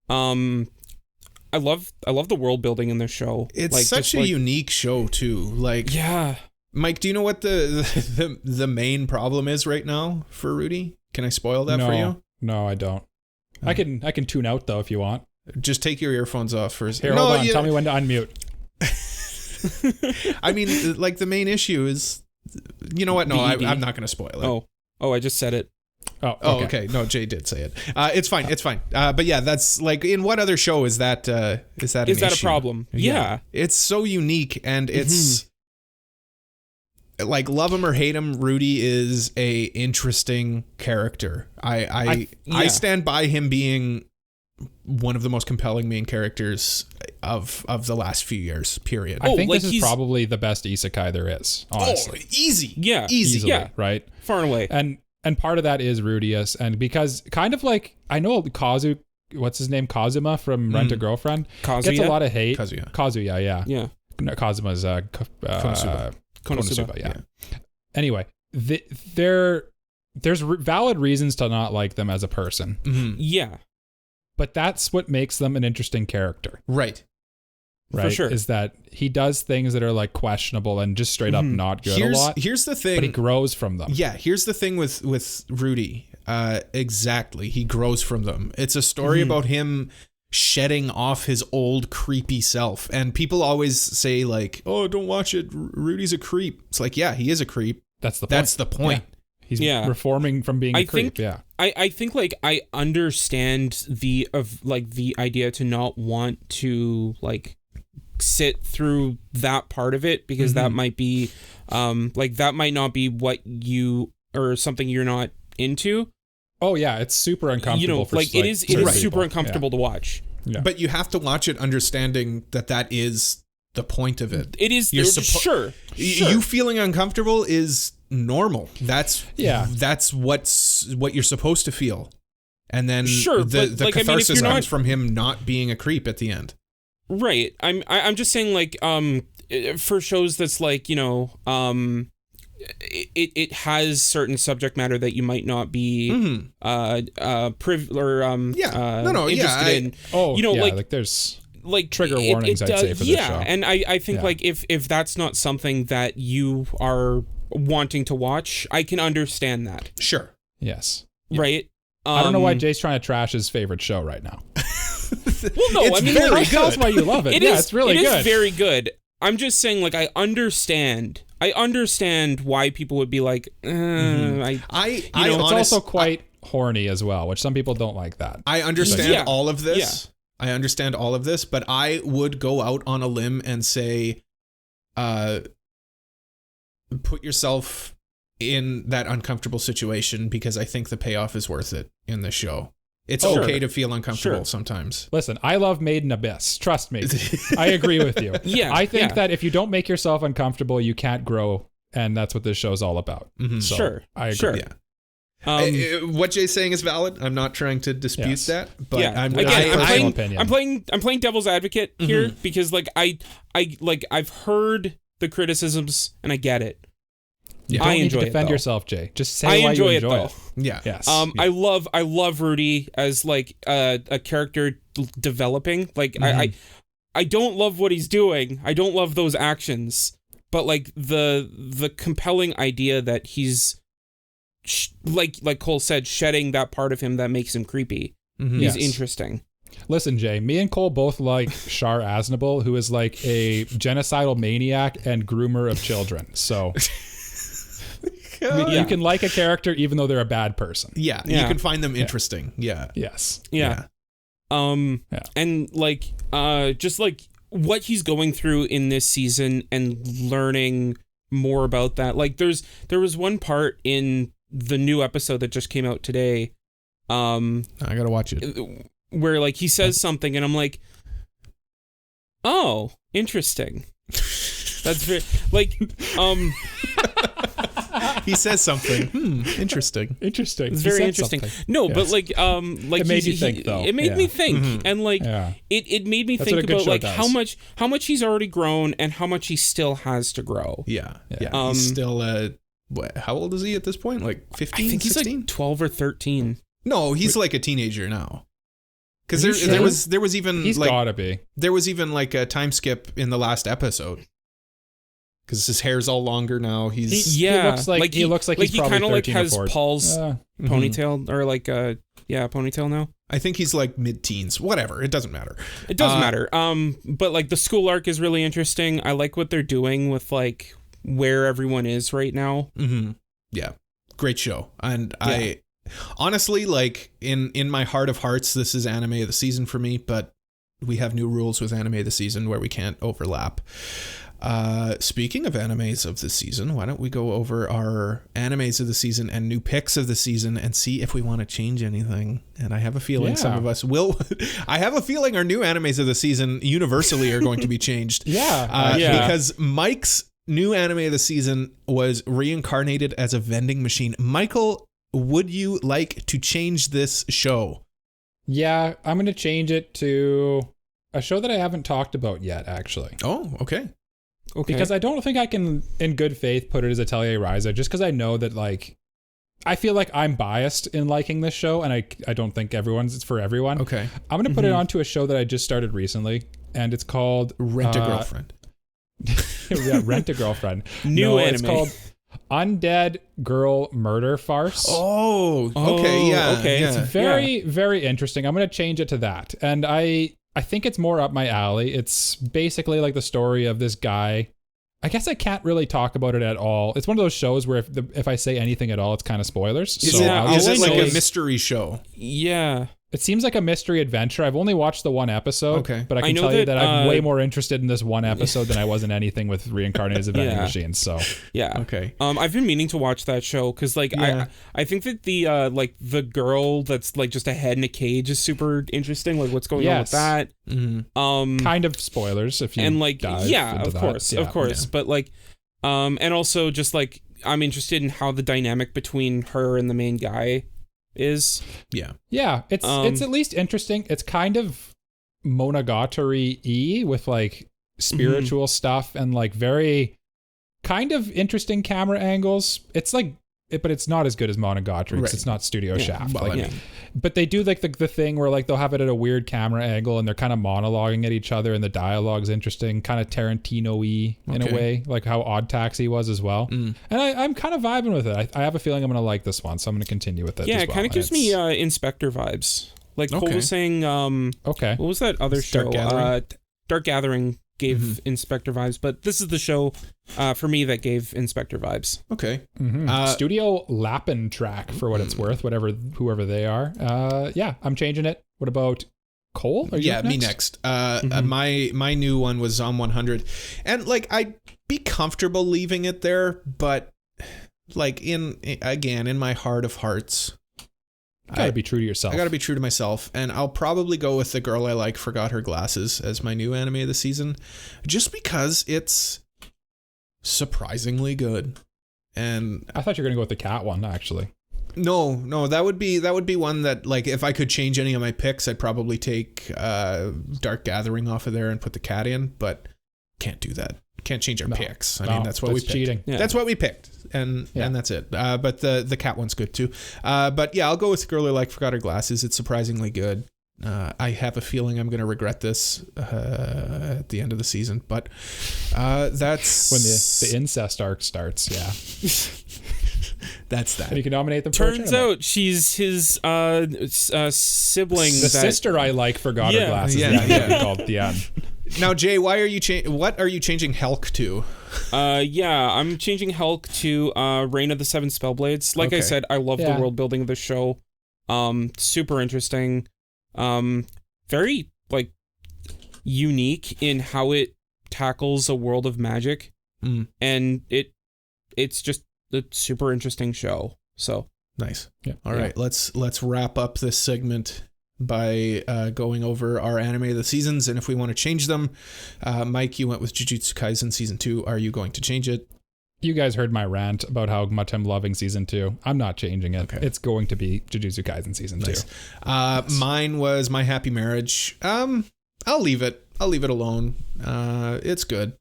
I love the world building in this show. It's like, such a unique show too. Like, yeah. Mike, do you know what the main problem is right now for Rudy? Can I spoil that for you? No, I don't. I can tune out though if you want. Just take your earphones off first. Here, hold on. Tell me when to unmute. I mean, like the main issue is, you know what? No, I'm not going to spoil it. Oh, I just said it. Oh, okay. No, Jay did say it. It's fine. It's fine. But yeah, that's like, in what other show is that? Is that a problem? Yeah. It's so unique, and it's like, love him or hate him, Rudy is a interesting character. I stand by him being one of the most compelling main characters of the last few years, period. I think this is probably the best isekai there is, honestly. Easy. Yeah. Easy. Easily, Yeah. right? Far and away. And part of that is Rudius, and because kind of like, I know what's his name? Kazuma from Rent a Girlfriend Kazuya? gets a lot of hate. Kazuya, yeah. Yeah. No, Kazuma's Konosuba, yeah. Anyway, there's valid reasons to not like them as a person. Mm-hmm. Yeah. But that's what makes them an interesting character. Right. Right. For sure. Is that he does things that are like questionable and just straight up not good a lot. Here's the thing. But he grows from them. Yeah, here's the thing with Rudy. Exactly. He grows from them. It's a story about him shedding off his old creepy self. And people always say like, oh, don't watch it. Rudy's a creep. It's like, yeah, he is a creep. That's the point. That's the point. Yeah. He's reforming from being a creep. I think like I understand the idea to not want to like sit through that part of it, because that might be that might not be what you or something you're not into. Oh yeah, it's super uncomfortable. It is super uncomfortable to watch. Yeah. But you have to watch it understanding that is the point of it. It is. Sure. You feeling uncomfortable is normal. That's what you're supposed to feel. And then the catharsis comes from him not being a creep at the end. Right. I'm just saying, like, for shows that's like, it has certain subject matter that you might not be interested in. Like there's like trigger warnings, I'd say, for this show. And I think like if that's not something that you are wanting to watch, I can understand that. Sure. Yes. Right. I don't know why Jay's trying to trash his favorite show right now. Well, no, it's very good. That's why you love it. It's really good. It is very good. I'm just saying, like, I understand why people would be like, it's also quite horny as well, which some people don't like that. I understand all of this. Yeah. I understand all of this, but I would go out on a limb and say, put yourself in that uncomfortable situation, because I think the payoff is worth it in this show. It's okay to feel uncomfortable sometimes. Listen, I love Made in Abyss. Trust me. I agree with you. I think that if you don't make yourself uncomfortable, you can't grow, and that's what this show is all about. Mm-hmm. So, I agree. Sure. Yeah. What Jay's saying is valid. I'm not trying to dispute that, but I'm playing devil's advocate here, because like I've heard the criticisms and I get it. You don't need to defend yourself, Jay. Just say why you enjoy it. Yeah. Yes. I love Rudy as like a character developing. Like I don't love what he's doing. I don't love those actions. But like the compelling idea that he's like Cole said, shedding that part of him that makes him creepy is interesting. Listen, Jay, me and Cole both like Shar Aznable, who is like a genocidal maniac and groomer of children. So you can like a character even though they're a bad person. Yeah. You can find them interesting. Yeah. Yes. Yeah. And like just like what he's going through in this season and learning more about that. Like there was one part in the new episode that just came out today. I gotta watch it. Where like he says something and I'm like, oh, interesting. That's very like he says something. Interesting. Interesting. It's very interesting. Something. No, Yes. but like it made you think though. It made me think, and like it made me That's think what a good about show like does. how much he's already grown and how much he still has to grow. Yeah. He's still how old is he at this point? Like 15, I think he's 16? like 12 or 13. No, he's like a teenager now. Because Are you there sure? was even He's like gotta be. there was even like a time skip in the last episode. Because his hair's all longer now. He looks like he probably kind of like 13 or has 14. Paul's ponytail or like ponytail now. I think he's like mid-teens. Whatever, it doesn't matter. It doesn't matter. But like the school arc is really interesting. I like what they're doing with like where everyone is right now. Yeah, great show. And I honestly, like in my heart of hearts, this is anime of the season for me. But we have new rules with anime of the season where we can't overlap. Speaking of animes of the season, why don't we go over our animes of the season and new picks of the season and see if we want to change anything. And I have a feeling some of us will. I have a feeling our new animes of the season universally are going to be changed. Because Mike's new anime of the season was Reincarnated as a Vending Machine. Michael, would you like to change this show? Yeah, I'm going to change it to a show that I haven't talked about yet, actually. Oh, okay. Because I don't think I can, in good faith, put it as Atelier Ryza, just because I know that, like, I feel like I'm biased in liking this show, and I don't think it's for everyone. Okay. I'm going to put it onto a show that I just started recently, and it's called... Rent a Girlfriend. Rent a Girlfriend. New anime. It's called Undead Girl Murder Farce. Oh, okay, yeah. Okay. Yeah. It's very, very interesting. I'm going to change it to that. And I think it's more up my alley. It's basically like the story of this guy. I guess I can't really talk about it at all. It's one of those shows where if I say anything at all, it's kind of spoilers. Is it like a mystery show? Yeah. It seems like a mystery adventure. I've only watched the one episode, but I can tell you that I'm way more interested in this one episode than I was in anything with Reincarnated as a Vending Machine. So okay. I've been meaning to watch that show because like I think that the like the girl that's like just a head in a cage is super interesting. Like what's going on with that? Kind of spoilers if you and like dive into that. of course, but like and also just like I'm interested in how the dynamic between her and the main guy is. It's at least interesting. It's kind of Monogatari-y with like spiritual stuff and like very kind of interesting camera angles. It's like but it's not as good as Monogatari because it's not Studio Shaft. But they do like the thing where like they'll have it at a weird camera angle and they're kind of monologuing at each other and the dialogue's interesting, kind of Tarantino-y in a way, like how Odd Taxi was as well. And I'm kind of vibing with it. I have a feeling I'm going to like this one, so I'm going to continue with it. Yeah, it kind of gives me Inspector vibes. Like Cole was saying, what was that other show? Dark Gathering gave Inspector vibes, but this is the show for me that gave Inspector vibes. Okay. Studio Lappin track for what it's worth, whoever they are. I'm changing it. What about Cole? Are you up me next. My new one was Zom 100, and like I'd be comfortable leaving it there, but like in my heart of hearts, you gotta be true to yourself. I gotta be true to myself, and I'll probably go with The Girl I Like Forgot Her Glasses as my new anime of the season, just because it's surprisingly good. And I thought you were gonna go with the cat one, actually. No, that would be one that, like, if I could change any of my picks, I'd probably take Dark Gathering off of there and put the cat in, but can't do that. Can't change our picks. I mean, that's what we picked. Cheating. Yeah. That's what we picked, and that's it. But the cat one's good too. But yeah, I'll go with The Girl I Like Forgot Her Glasses. It's surprisingly good. I have a feeling I'm going to regret this at the end of the season, but that's when the incest arc starts. Yeah. That's that. And you can nominate them. Turns out she's his sibling. The sister I like forgot her glasses. Yeah. Called at the end. Now, Jay, what are you changing Helck to? I'm changing Helck to Reign of the Seven Spellblades. Like I said, I love the world building of the show. Super interesting. very like unique in how it tackles a world of magic, and it's just a super interesting show. So nice. Yeah. All right, let's wrap up this segment by going over our anime of the seasons and if we want to change them. Mike, you went with Jujutsu Kaisen season 2. Are you going to change it? You guys heard my rant about how much I'm loving season 2. I'm not changing it. Okay. It's going to be Jujutsu Kaisen season 2. Nice. Mine was My Happy Marriage. I'll leave it alone. It's good.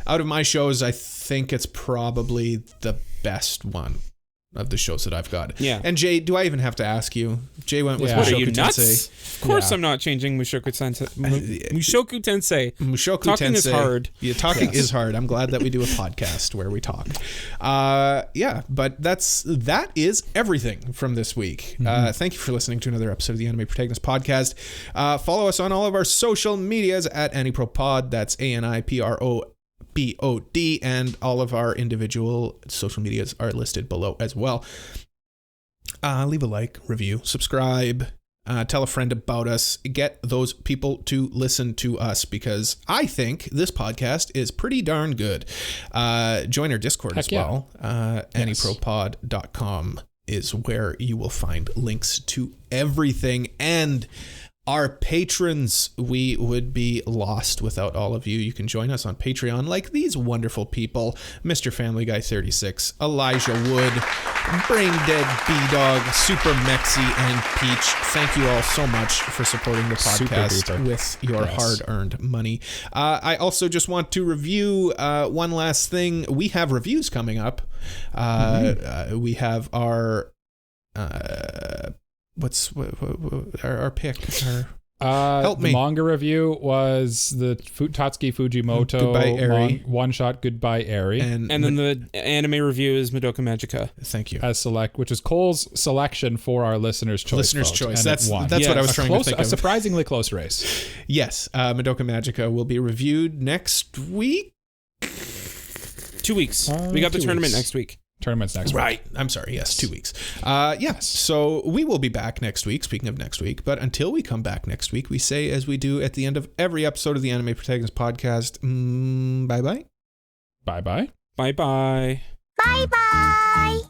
Out of my shows, I think it's probably the best one of the shows that I've got. Yeah. And Jay, do I even have to ask you? Jay went with Yeah. what are Mushoku you, nuts? Tensei. Of course I'm not changing Mushoku Tensei. Mushoku Tensei. Mushoku Talking Tensei. is hard. Yeah, talking is hard. I'm glad that we do a podcast where we talk. But that is everything from this week. Thank you for listening to another episode of the Anime Protagonist Podcast. Follow us on all of our social medias at AniProPod. That's ANIPROPOD, and all of our individual social medias are listed below as well. Leave a like, review, subscribe, tell a friend about us, get those people to listen to us, because I think this podcast is pretty darn good. Join our Discord as well. Anipropod.com is where you will find links to everything, and our patrons. We would be lost without all of you. You can join us on Patreon like these wonderful people: Mr. Family Guy 36, Elijah Wood, Brain Dead B-Dog, Super Mexi, and Peach. Thank you all so much for supporting the podcast with your hard-earned money. I also just want to review one last thing. We have reviews coming up. We have our our pick? Help me. The manga review was the Tatsuki Fujimoto Goodbye, Eri. one-shot Goodbye Eri. And then the anime review is Madoka Magica. Thank you. As select, which is Cole's selection for our listener's choice. Listener's vote, choice. and That's it won. what I was trying to think A of. surprisingly close race. Yes, Madoka Magica will be reviewed next week. 2 weeks. We got the 2 tournament weeks. next week. Tournament's next Right. I'm sorry. Yes, 2 weeks. So we will be back next week, speaking of next week. But until we come back next week, we say, as we do at the end of every episode of the Anime Protagonist Podcast, bye-bye. Bye-bye. Bye-bye. Bye-bye.